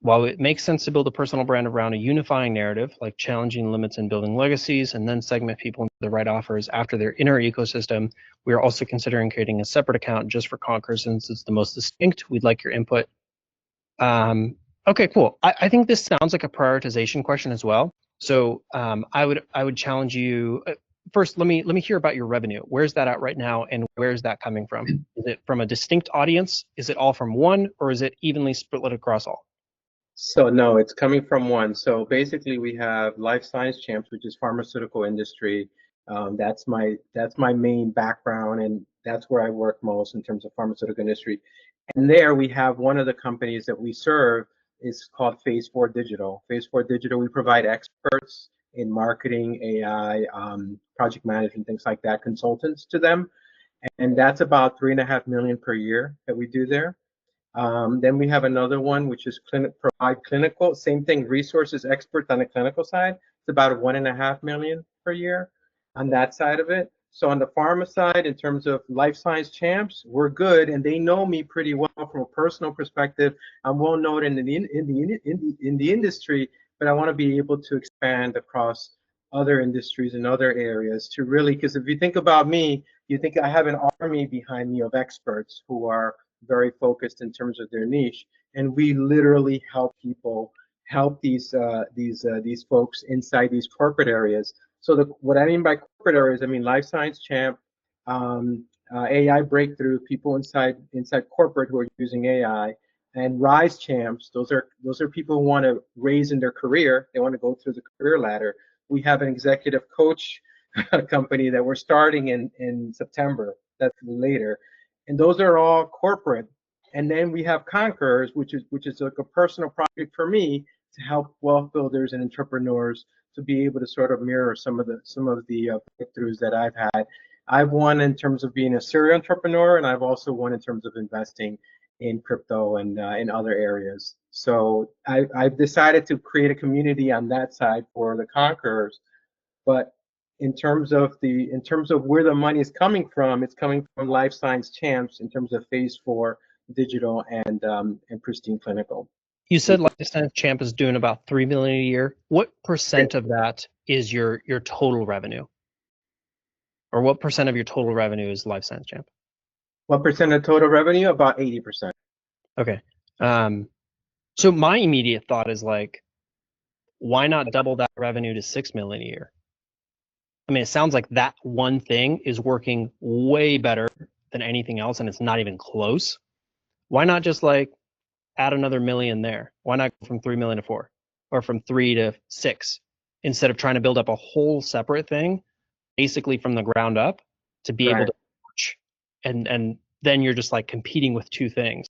[SPEAKER 1] while it makes sense to build a personal brand around a unifying narrative, like challenging limits and building legacies, and then segment people into the right offers after their inner ecosystem, we are also considering creating a separate account just for conquerors, since it's the most distinct. We'd like your input. Okay, cool. I think this sounds like a prioritization question as well. So I would challenge you. first, let me hear about your revenue. Where's that at right now, and where's that coming from? Is it from a distinct audience? Is it all from one, or is it evenly split across all?
[SPEAKER 10] So no, it's coming from one. So basically, we have Life Science Champs, which is pharmaceutical industry. That's my main background, and that's where I work most in terms of pharmaceutical industry. And there we have one of the companies that we serve is called Phase 4 Digital. Phase 4 Digital, we provide experts in marketing, AI, project management, things like that, consultants to them. And that's about 3.5 million per year that we do there. Then we have another one, which is provide clinical, same thing, resources experts on the clinical side. It's about 1.5 million per year on that side of it. So on the pharma side, in terms of Life Science Champs, we're good, and they know me pretty well from a personal perspective. I'm well known in the industry, but I want to be able to expand across other industries and other areas to really, because if you think about me, you think I have an army behind me of experts who are very focused in terms of their niche, and we literally help people, help these folks inside these corporate areas. So what I mean by corporate areas, I mean Life Science Champ, AI breakthrough, people inside corporate who are using AI, and Rise Champs. Those are people who want to raise in their career. They want to go through the career ladder. We have an executive coach company that we're starting in September. That's later. And those are all corporate. And then we have Conquerors, which is like a personal project for me to help wealth builders and entrepreneurs to be able to sort of mirror some of the breakthroughs that I've had. I've won in terms of being a serial entrepreneur, and I've also won in terms of investing in crypto and in other areas. So I've decided to create a community on that side for the Conquerors. But in terms of where the money is coming from, it's coming from Life Science Champs in terms of Phase 4 Digital and Pristine Clinical.
[SPEAKER 1] You said Life Science Champ is doing about 3 million a year. What percent of that is your total revenue? Or what percent of your total revenue is Life Science Champ?
[SPEAKER 10] What percent of total revenue? About 80%.
[SPEAKER 1] Okay. So my immediate thought is like, why not double that revenue to 6 million a year? I mean, it sounds like that one thing is working way better than anything else, and it's not even close. Why not just like add another million there? Why not go from 3 million to 4, or from 3 to 6, instead of trying to build up a whole separate thing, basically from the ground up, to be able to launch, and then you're just like competing with two things.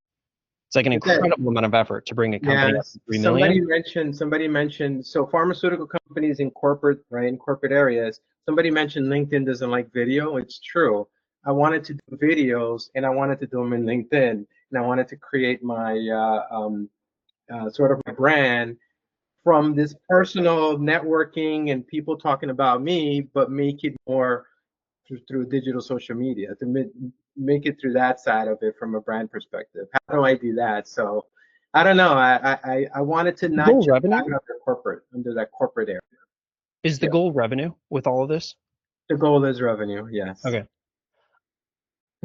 [SPEAKER 1] It's like an incredible amount of effort to bring a company up to 3 million.
[SPEAKER 10] Somebody mentioned, so pharmaceutical companies in corporate, right, in corporate areas, somebody mentioned LinkedIn doesn't like video. It's true. I wanted to do videos, and I wanted to do them in LinkedIn, and I wanted to create my sort of my brand from this personal networking and people talking about me, but make it more through digital social media, to make it through that side of it from a brand perspective. How do I do that? So I don't know. I wanted to not just under that corporate area.
[SPEAKER 1] Is the goal revenue with all of this?
[SPEAKER 10] The goal is revenue, yes.
[SPEAKER 1] Okay.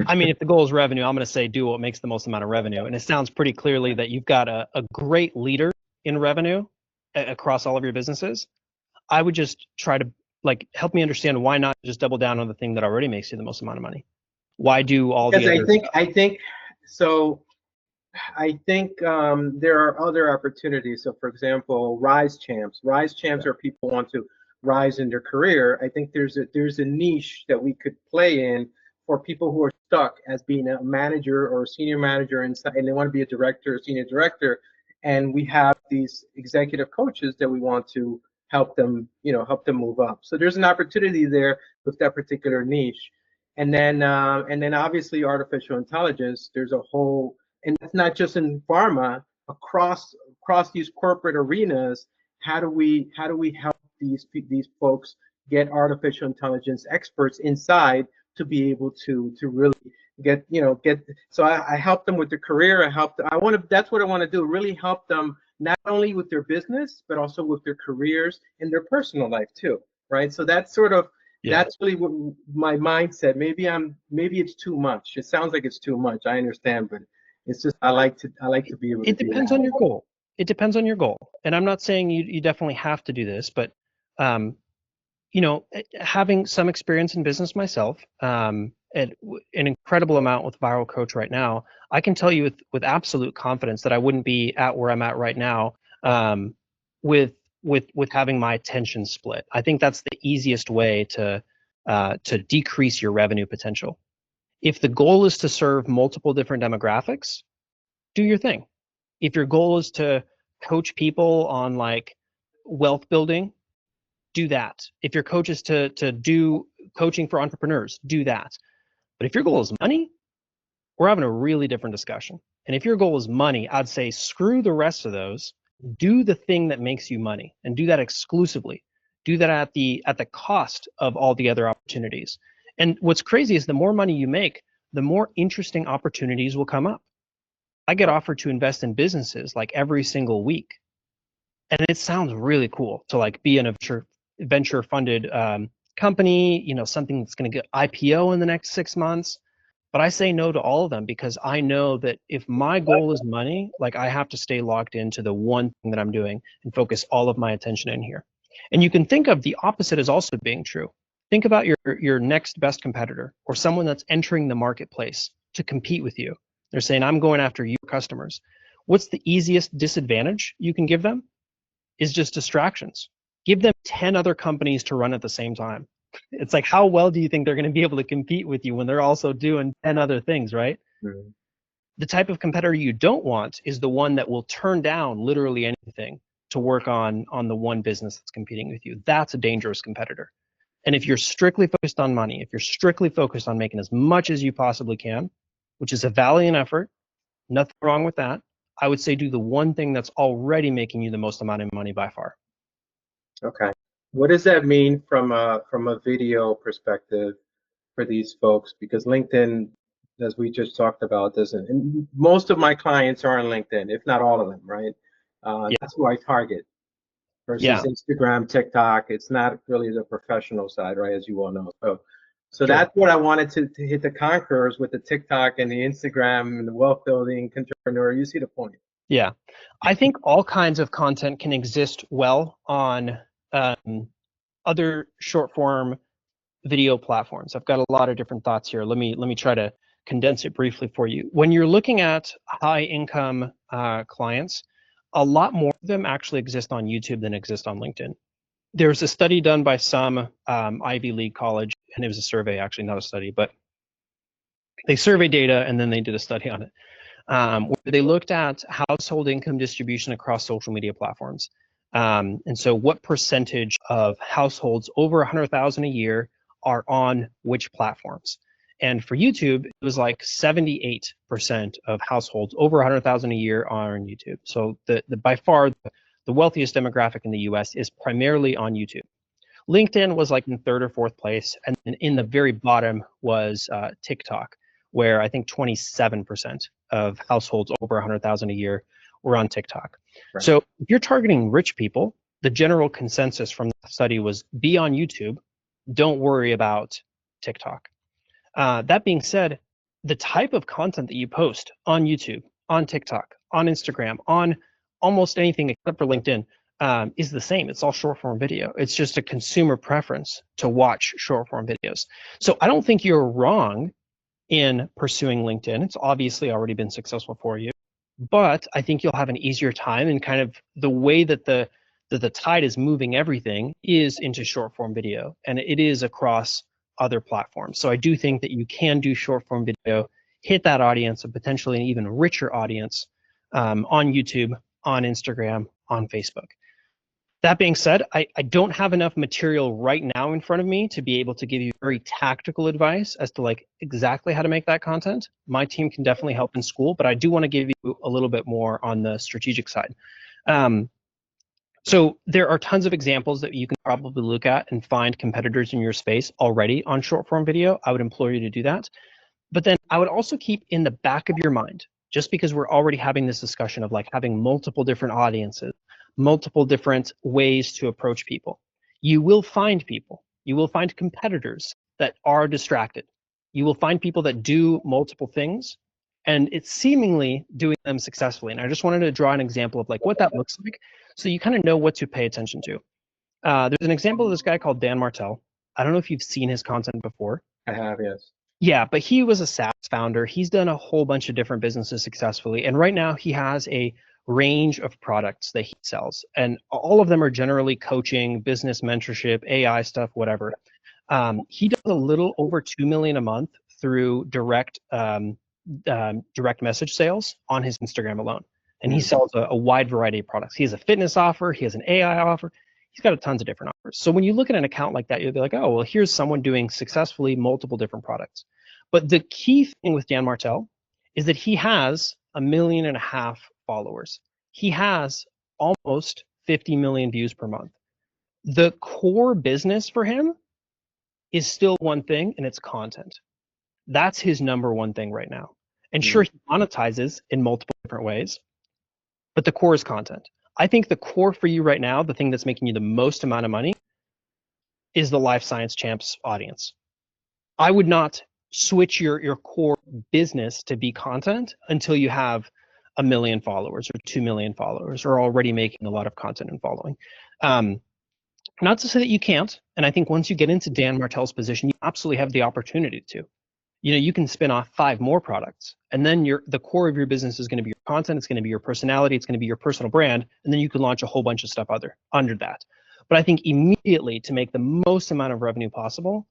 [SPEAKER 1] I mean, if the goal is revenue, I'm going to say do what makes the most amount of revenue. And it sounds pretty clearly that you've got a great leader in revenue across all of your businesses. I would just try to like help me understand why not just double down on the thing that already makes you the most amount of money. Why do all the other
[SPEAKER 10] I think there are other opportunities. So for example, Rise Champs. Rise Champs are people who want to rise in their career. I think there's a niche that we could play in for people who are stuck as being a manager or a senior manager inside, and they want to be a director or senior director. And we have these executive coaches that we want to help them move up. So there's an opportunity there with that particular niche. And then obviously artificial intelligence, there's a whole, and it's not just in pharma, across these corporate arenas. How do we help these folks get artificial intelligence experts inside to be able to really get. So I help them with their career. That's what I want to do, really help them not only with their business, but also with their careers and their personal life too, right? So that's sort of, that's really what my mindset. Maybe it's too much. It sounds like it's too much. I understand, but it's just, I like to be able to.
[SPEAKER 1] It depends on your goal. It depends on your goal. And I'm not saying you definitely have to do this, but having some experience in business myself, and an incredible amount with Viral Coach right now, I can tell you with absolute confidence that I wouldn't be at where I'm at right now with having my attention split. I think that's the easiest way to decrease your revenue potential. If the goal is to serve multiple different demographics, do your thing. If your goal is to coach people on like wealth building, do that. If your coach is to do coaching for entrepreneurs, do that. But if your goal is money, we're having a really different discussion. And if your goal is money, I'd say screw the rest of those. Do the thing that makes you money, and do that exclusively. Do that at the cost of all the other opportunities. And what's crazy is the more money you make, the more interesting opportunities will come up. I get offered to invest in businesses like every single week. And it sounds really cool to like be in a venture funded company, something that's going to get IPO in the next 6 months. But I say no to all of them because I know that if my goal is money, like I have to stay locked into the one thing that I'm doing and focus all of my attention in here. And you can think of the opposite as also being true. Think about your next best competitor or someone that's entering the marketplace to compete with you. They're saying, I'm going after your customers. What's the easiest disadvantage you can give them? Is just distractions. Give them 10 other companies to run at the same time. It's like, how well do you think they're going to be able to compete with you when they're also doing 10 other things, right? Mm-hmm. The type of competitor you don't want is the one that will turn down literally anything to work on the one business that's competing with you. That's a dangerous competitor. And if you're strictly focused on money, if you're strictly focused on making as much as you possibly can, which is a valiant effort, nothing wrong with that, I would say do the one thing that's already making you the most amount of money by far.
[SPEAKER 10] Okay. What does that mean from a video perspective for these folks? Because LinkedIn, as we just talked about, doesn't, and most of my clients are on LinkedIn, if not all of them, right? Yeah. That's who I target versus Instagram, TikTok. It's not really the professional side, right? As you all know. So that's what I wanted to hit the conquerors with the TikTok and the Instagram and the wealth building entrepreneur. You see the point.
[SPEAKER 1] Yeah, I think all kinds of content can exist well on other short form video platforms. I've got a lot of different thoughts here. Let me try to condense it briefly for you. When you're looking at high income clients, a lot more of them actually exist on YouTube than exist on LinkedIn. There's a study done by some Ivy League college, and it was a survey, actually, not a study, but they surveyed data and then they did a study on it. Where they looked at household income distribution across social media platforms. And so what percentage of households over 100,000 a year are on which platforms? And for YouTube, it was like 78% of households over 100,000 a year are on YouTube. So by far, the wealthiest demographic in the US is primarily on YouTube. LinkedIn was like in third or fourth place. And in the very bottom was TikTok, where I think 27% of households over 100,000 a year were on TikTok. Right. So if you're targeting rich people, the general consensus from the study was be on YouTube, don't worry about TikTok. That being said, the type of content that you post on YouTube, on TikTok, on Instagram, on almost anything except for LinkedIn is the same. It's all short form video. It's just a consumer preference to watch short form videos. So I don't think you're wrong in pursuing LinkedIn. It's obviously already been successful for you, but I think you'll have an easier time, and kind of the way that the tide is moving everything is into short form video, and it is across other platforms. So I do think that you can do short form video, hit that audience, and potentially an even richer audience on YouTube, on Instagram, on Facebook. That being said, I don't have enough material right now in front of me to be able to give you very tactical advice as to like exactly how to make that content. My team can definitely help in school, but I do want to give you a little bit more on the strategic side. So there are tons of examples that you can probably look at and find competitors in your space already on short form video. I would implore you to do that. But then I would also keep in the back of your mind, just because we're already having this discussion of like having multiple different audiences, multiple different ways to approach people. You will find people, you will find competitors that are distracted. You will find people that do multiple things, and it's seemingly doing them successfully. And I just wanted to draw an example of like what that looks like, so you kind of know what to pay attention to. There's an example of this guy called Dan Martell. I don't know if you've seen his content before.
[SPEAKER 10] I have, yes.
[SPEAKER 1] Yeah, but he was a SaaS founder. He's done a whole bunch of different businesses successfully. And right now he has a range of products that he sells. And all of them are generally coaching, business mentorship, AI stuff, whatever. He does a little over 2 million a month through direct message sales on his Instagram alone. And he sells a wide variety of products. He has a fitness offer. He has an AI offer. He's got tons of different offers. So when you look at an account like that, you'll be like, oh, well, here's someone doing successfully multiple different products. But the key thing with Dan Martell is that he has 1.5 million followers. He has almost 50 million views per month. The core business for him is still one thing, and it's content. That's his number one thing right now. And sure, he monetizes in multiple different ways, but the core is content. I think the core for you right now, the thing that's making you the most amount of money, is the Life Science Champs audience. I would not switch your core business to be content until you have 1 million followers or 2 million followers, or already making a lot of content and following. Not to say that you can't, and I think once you get into Dan Martell's position, you absolutely have the opportunity to. You know, you can spin off 5 more products, and then the core of your business is going to be your content, it's going to be your personality, it's going to be your personal brand, and then you can launch a whole bunch of stuff under that. But I think immediately, to make the most amount of revenue possible,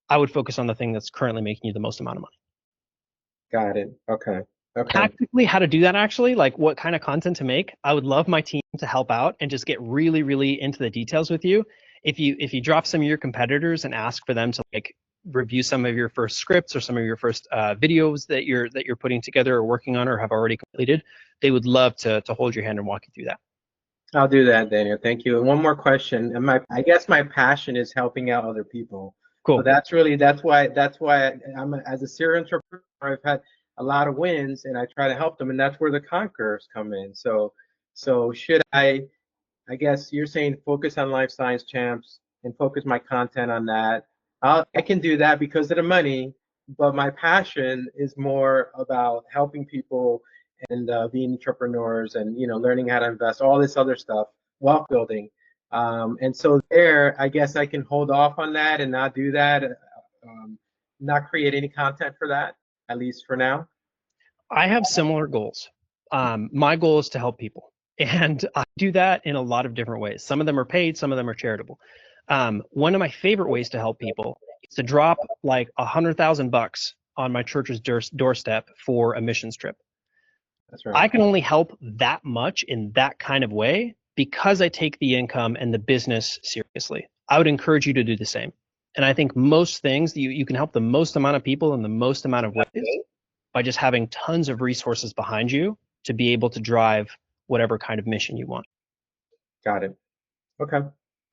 [SPEAKER 1] I would focus on the thing that's currently making you the most amount of money.
[SPEAKER 10] Got it. Okay. Okay.
[SPEAKER 1] Tactically, how to do that actually, like what kind of content to make, I would love my team to help out and just get really, really into the details with you. If you drop some of your competitors and ask for them to like review some of your first scripts or some of your first videos that you're putting together or working on or have already completed, they would love to hold your hand and walk you through that.
[SPEAKER 10] I'll do that, Daniel. Thank you. And one more question. And I guess my passion is helping out other people.
[SPEAKER 1] Cool.
[SPEAKER 10] So that's why I'm as a serial entrepreneur, I've had a lot of wins and I try to help them, and that's where the conquerors come in. So should I guess you're saying focus on Life Science Champs and focus my content on that. I can do that because of the money, but my passion is more about helping people and being entrepreneurs and learning how to invest, all this other stuff, wealth building. And so there, I guess I can hold off on that and not do that, not create any content for that, at least for now.
[SPEAKER 1] I have similar goals. My goal is to help people, and I do that in a lot of different ways. Some of them are paid, some of them are charitable. One of my favorite ways to help people is to drop like $100,000 on my church's doorstep for a missions trip.
[SPEAKER 10] That's right.
[SPEAKER 1] I can only help that much in that kind of way because I take the income and the business seriously. I would encourage you to do the same. And I think most things, you can help the most amount of people in the most amount of ways by just having tons of resources behind you to be able to drive whatever kind of mission you want.
[SPEAKER 10] Got it. Okay.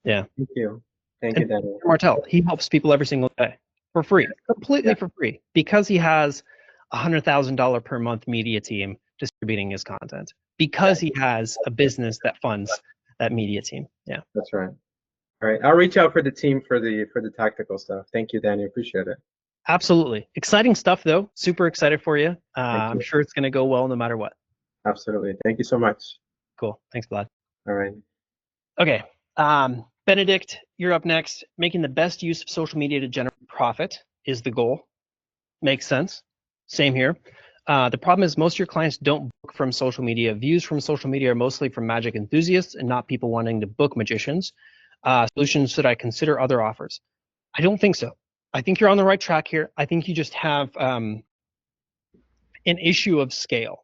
[SPEAKER 1] Yeah.
[SPEAKER 10] Thank you. Thank you, Daniel.
[SPEAKER 1] Martell, he helps people every single day for free, completely for free, because he has a $100,000 per month media team distributing his content, because he has a business that funds that media team. Yeah.
[SPEAKER 10] That's right. All right. I'll reach out for the team for the tactical stuff. Thank you, Daniel. Appreciate it.
[SPEAKER 1] Absolutely. Exciting stuff, though. Super excited for you. I'm sure it's going to go well no matter what.
[SPEAKER 10] Absolutely. Thank you so much.
[SPEAKER 1] Cool. Thanks, Vlad.
[SPEAKER 10] All right.
[SPEAKER 1] Okay. Benedict, you're up next. Making the best use of social media to generate profit is the goal. Makes sense. Same here. The problem is most of your clients don't book from social media. Views from social media are mostly from magic enthusiasts and not people wanting to book magicians. Solutions, should I consider other offers? I don't think so. I think you're on the right track here. I think you just have an issue of scale.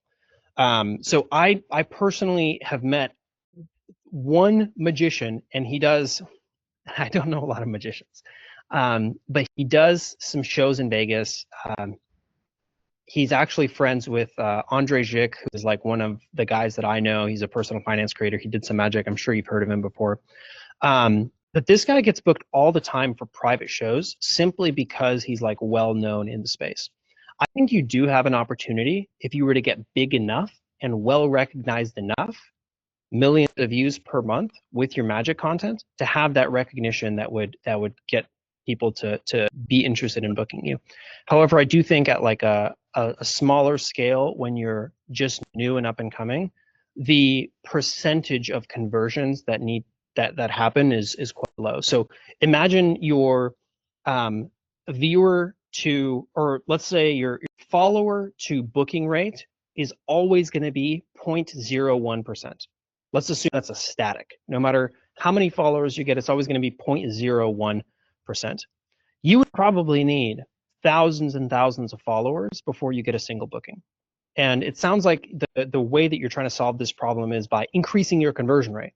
[SPEAKER 1] So I personally have met one magician, and he does, I don't know a lot of magicians, but he does some shows in Vegas. He's actually friends with Andre Zick, who's like one of the guys that I know. He's a personal finance creator. He did some magic. I'm sure you've heard of him before. But this guy gets booked all the time for private shows simply because he's like well known in the space. I think you do have an opportunity if you were to get big enough and well recognized enough, millions of views per month with your magic content, to have that recognition that would get people to be interested in booking you. However, I do think at like a smaller scale, when you're just new and up and coming, the percentage of conversions that need that happen is quite low. So imagine your viewer to, or let's say your follower to booking rate is always going to be 0.01%. Let's assume that's a static. No matter how many followers you get, it's always going to be 0.01%. You would probably need thousands and thousands of followers before you get a single booking. And it sounds like the way that you're trying to solve this problem is by increasing your conversion rate.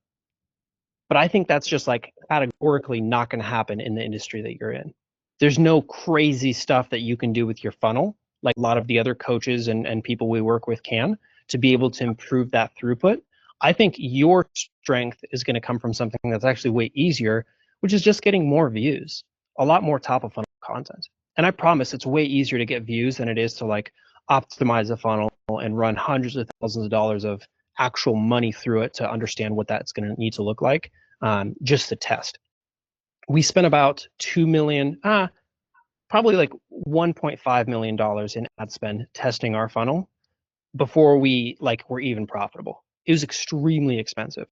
[SPEAKER 1] But I think that's just like categorically not going to happen in the industry that you're in. There's no crazy stuff that you can do with your funnel, like a lot of the other coaches and people we work with can, to be able to improve that throughput. I think your strength is going to come from something that's actually way easier, which is just getting more views, a lot more top of funnel content. And I promise it's way easier to get views than it is to like optimize a funnel and run hundreds of thousands of dollars of actual money through it to understand what that's going to need to look like, just to test. We spent about $2 million, probably like $1.5 million in ad spend testing our funnel before we were even profitable. It was extremely expensive.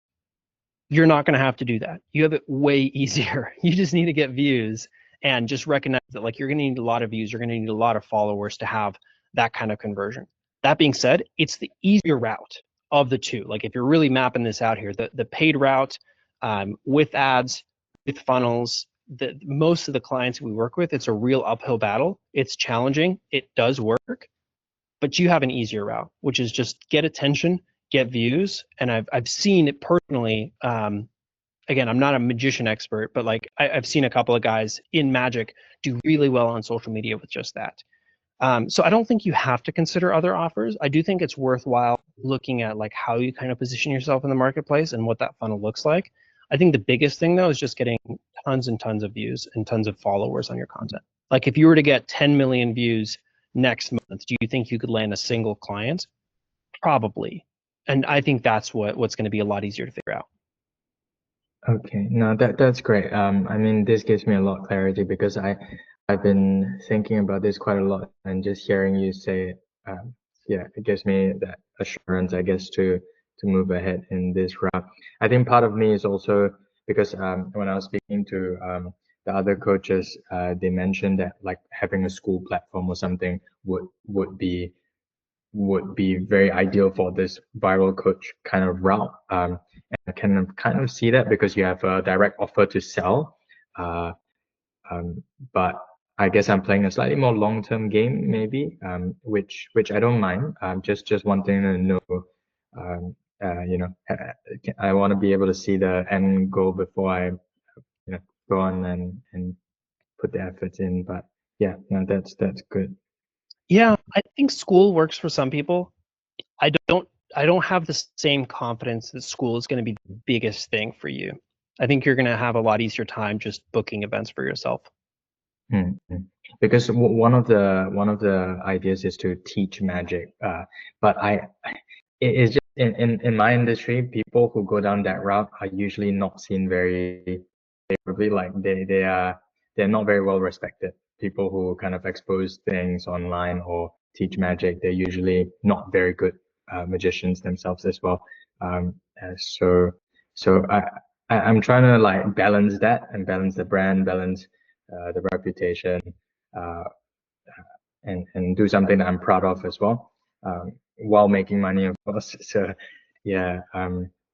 [SPEAKER 1] You're not going to have to do that. You have it way easier. You just need to get views and just recognize that like you're going to need a lot of views. You're going to need a lot of followers to have that kind of conversion. That being said, it's the easier route of the two. Like if you're really mapping this out here, the paid route with ads, with funnels, most of the clients we work with, it's a real uphill battle. It's challenging. It does work, but you have an easier route, which is just get attention, get views. And I've seen it personally. Again, I'm not a magician expert, but like I've seen a couple of guys in Magic do really well on social media with just that. So I don't think you have to consider other offers. I do think it's worthwhile looking at like how you kind of position yourself in the marketplace and what that funnel looks like. I think the biggest thing though is just getting tons and tons of views and tons of followers on your content. Like if you were to get 10 million views next month, do you think you could land a single client? Probably. And I think that's what's going to be a lot easier to figure out.
[SPEAKER 2] Okay, no, that's great. I mean, this gives me a lot of clarity because I've been thinking about this quite a lot, and just hearing you say it, yeah, it gives me that assurance, I guess, to move ahead in this route. I think part of me is also because when I was speaking to the other coaches, they mentioned that like having a school platform or something would be very ideal for this viral coach kind of route. And I can kind of see that because you have a direct offer to sell. But I guess I'm playing a slightly more long-term game, maybe, which I don't mind. Just wanting to know, you know, I want to be able to see the end goal before I, go on and put the effort in. But yeah, no, that's good.
[SPEAKER 1] Yeah, I think school works for some people. I don't have the same confidence that school is going to be the biggest thing for you. I think you're going to have a lot easier time just booking events for yourself.
[SPEAKER 2] Mm-hmm. Because one of the ideas is to teach Magic, but it's just in my industry, people who go down that route are usually not seen very favorably. Like they're not very well respected. People who kind of expose things online or teach Magic, they're usually not very good magicians themselves as well. So I'm trying to like balance that and balance the brand, balance the reputation, and do something that I'm proud of as well, while making money, of course. So yeah,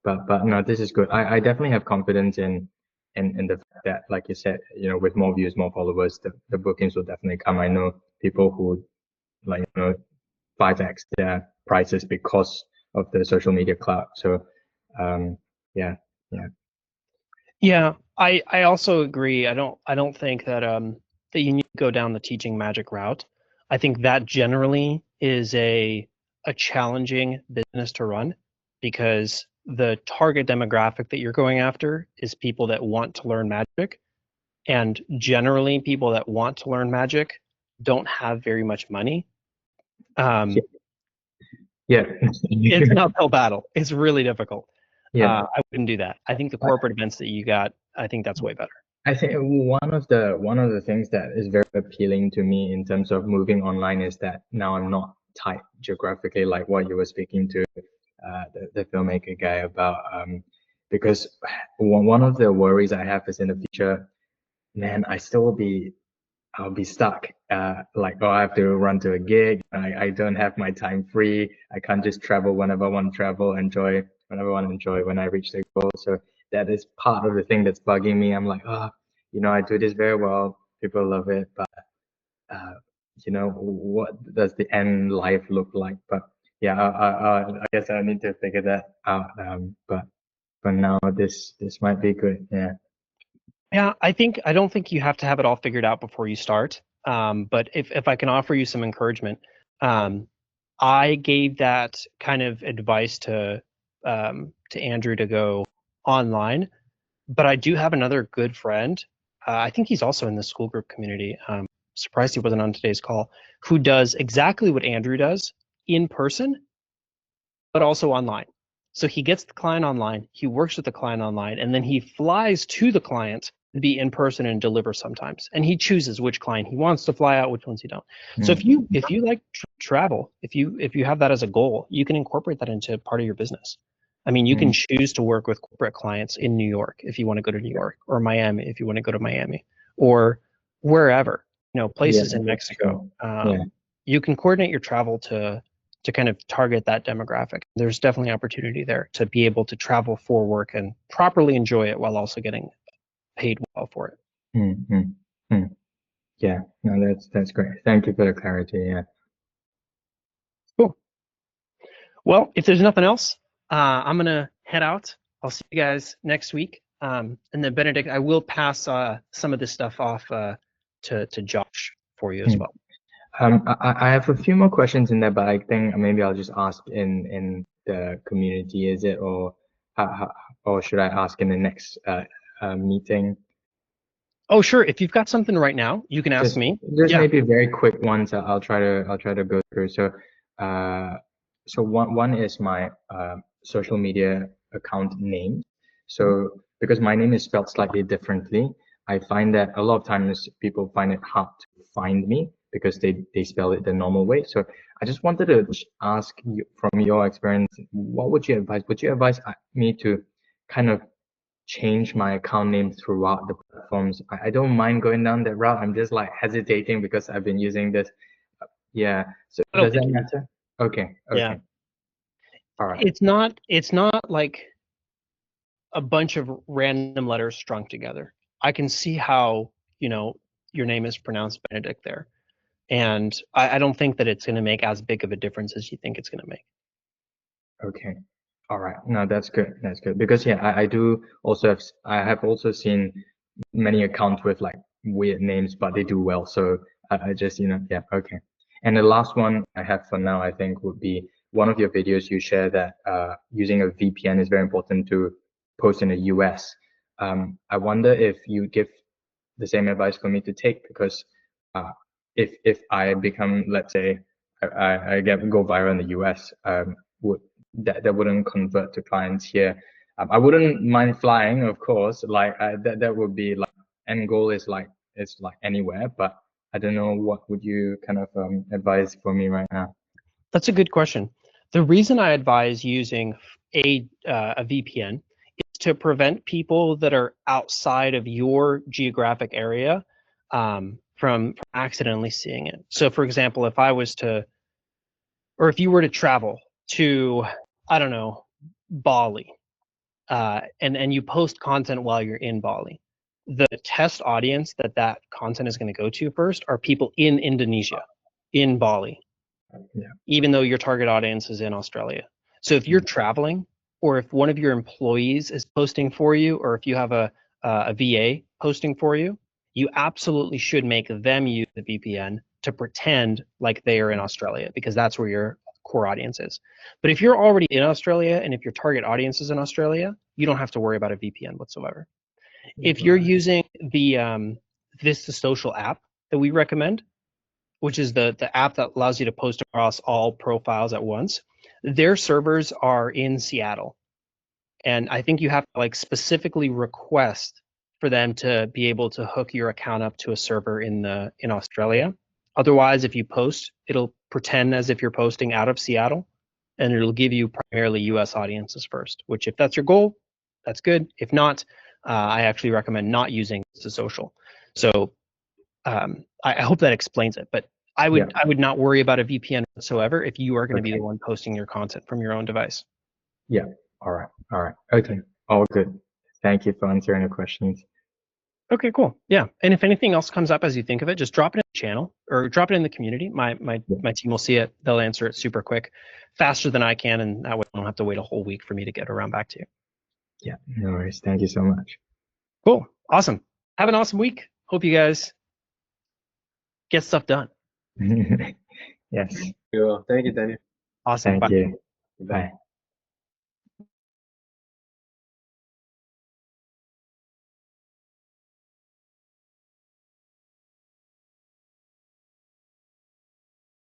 [SPEAKER 2] but no, this is good. I definitely have confidence in the fact that, like you said, with more views, more followers, the bookings will definitely come. I know people who 5x their prices because of the social media clout. So yeah.
[SPEAKER 1] Yeah, I also agree. I don't think that that you need to go down the teaching Magic route. I think that generally is a challenging business to run because the target demographic that you're going after is people that want to learn Magic, and generally people that want to learn Magic don't have very much money.
[SPEAKER 2] Yeah.
[SPEAKER 1] It's an uphill battle. It's really difficult.
[SPEAKER 2] Yeah.
[SPEAKER 1] I wouldn't do that. I think the corporate events that you got, I think that's way better.
[SPEAKER 2] I think one of the things that is very appealing to me in terms of moving online is that now I'm not tied geographically, like what you were speaking to the filmmaker guy about. because one of the worries I have is in the future, man, I'll be stuck. Like, oh, I have to run to a gig. I don't have my time free. I can't just travel whenever I want to travel, enjoy whenever I want to enjoy when I reach the goal. So that is part of the thing that's bugging me. I'm like, oh, I do this very well. People love it, but what does the end life look like? But yeah, I guess I need to figure that out. But for now, this might be good. Yeah.
[SPEAKER 1] Yeah, I don't think you have to have it all figured out before you start. But if I can offer you some encouragement, I gave that kind of advice to Andrew to go online, but I do have another good friend. I think he's also in the school group community. Surprised he wasn't on today's call, who does exactly what Andrew does in person, but also online. So he gets the client online, he works with the client online, and then he flies to the client to be in person and deliver sometimes. And he chooses which client he wants to fly out, which ones he don't. So if you like travel, if you have that as a goal, you can incorporate that into part of your business. I mean, you can choose to work with corporate clients in New York if you want to go to New York, or Miami if you want to go to Miami, or wherever, places in Mexico. You can coordinate your travel to kind of target that demographic. There's definitely opportunity there to be able to travel for work and properly enjoy it while also getting paid well for it.
[SPEAKER 2] Yeah, no, that's great. Thank you for the clarity. Yeah.
[SPEAKER 1] Cool. Well, if there's nothing else, I'm gonna head out. I'll see you guys next week. And then Benedict, I will pass some of this stuff off to Josh for you as well.
[SPEAKER 2] I have a few more questions in there, but I think maybe I'll just ask in the community. Is it, or should I ask in the next meeting?
[SPEAKER 1] Oh, sure. If you've got something right now, you can ask me.
[SPEAKER 2] Just maybe very quick ones. I'll try to go through. So, so one is my social media account name. So because my name is spelled slightly differently, I find that a lot of times people find it hard to find me because they spell it the normal way. So I just wanted to ask you, from your experience, what would you advise? Would you advise me to kind of change my account name throughout the platforms? I don't mind going down that route. I'm just like hesitating because I've been using this. Yeah. So does that matter? Okay.
[SPEAKER 1] Yeah.
[SPEAKER 2] All right.
[SPEAKER 1] It's not like a bunch of random letters strung together. I can see how, your name is pronounced Benedict there. And I don't think that it's going to make as big of a difference as you think it's going to make.
[SPEAKER 2] Okay. All right. No, that's good. That's good. Because I do also have also seen many accounts with like weird names, but they do well. So I just, yeah. Okay. And the last one I have for now, I think, would be one of your videos. You share that using a VPN is very important to post in the US. I wonder if you give the same advice for me to take, because if I become, let's say, I go viral in the US, that wouldn't convert to clients here. I wouldn't mind flying, of course. Like that would be like end goal is like anywhere, but I don't know, what would you kind of advise for me right now?
[SPEAKER 1] That's a good question. The reason I advise using a VPN is to prevent people that are outside of your geographic area from accidentally seeing it. So for example, if you were to travel to, I don't know, Bali, and you post content while you're in Bali, the test audience that content is going to go to first are people in Indonesia, in Bali, even though your target audience is in Australia. So if you're traveling, or if one of your employees is posting for you, or if you have a VA posting for you, you absolutely should make them use the VPN to pretend like they are in Australia, because that's where your core audience is. But if you're already in Australia, and if your target audience is in Australia, you don't have to worry about a VPN whatsoever. If you're using the Vista Social app that we recommend, which is the app that allows you to post across all profiles at once, their servers are in Seattle. And I think you have to like specifically request for them to be able to hook your account up to a server in Australia. Otherwise, if you post, it'll pretend as if you're posting out of Seattle, and it'll give you primarily US audiences first, which if that's your goal, that's good. If not, I actually recommend not using the social. So I hope that explains it. But I would not worry about a VPN whatsoever if you are going to be the one posting your content from your own device.
[SPEAKER 2] Yeah. All right. Okay. All good. Thank you for answering the questions.
[SPEAKER 1] Okay, cool. Yeah, and if anything else comes up as you think of it, just drop it in the channel or drop it in the community. My team will see it. They'll answer it super quick, faster than I can, and that way I don't have to wait a whole week for me to get around back to you.
[SPEAKER 2] Yeah, no worries. Thank you so much.
[SPEAKER 1] Cool. Awesome. Have an awesome week. Hope you guys get stuff done.
[SPEAKER 2] Yes.
[SPEAKER 10] Cool. Thank you, Daniel.
[SPEAKER 1] Awesome.
[SPEAKER 2] Thank
[SPEAKER 1] Bye.
[SPEAKER 2] you. Bye.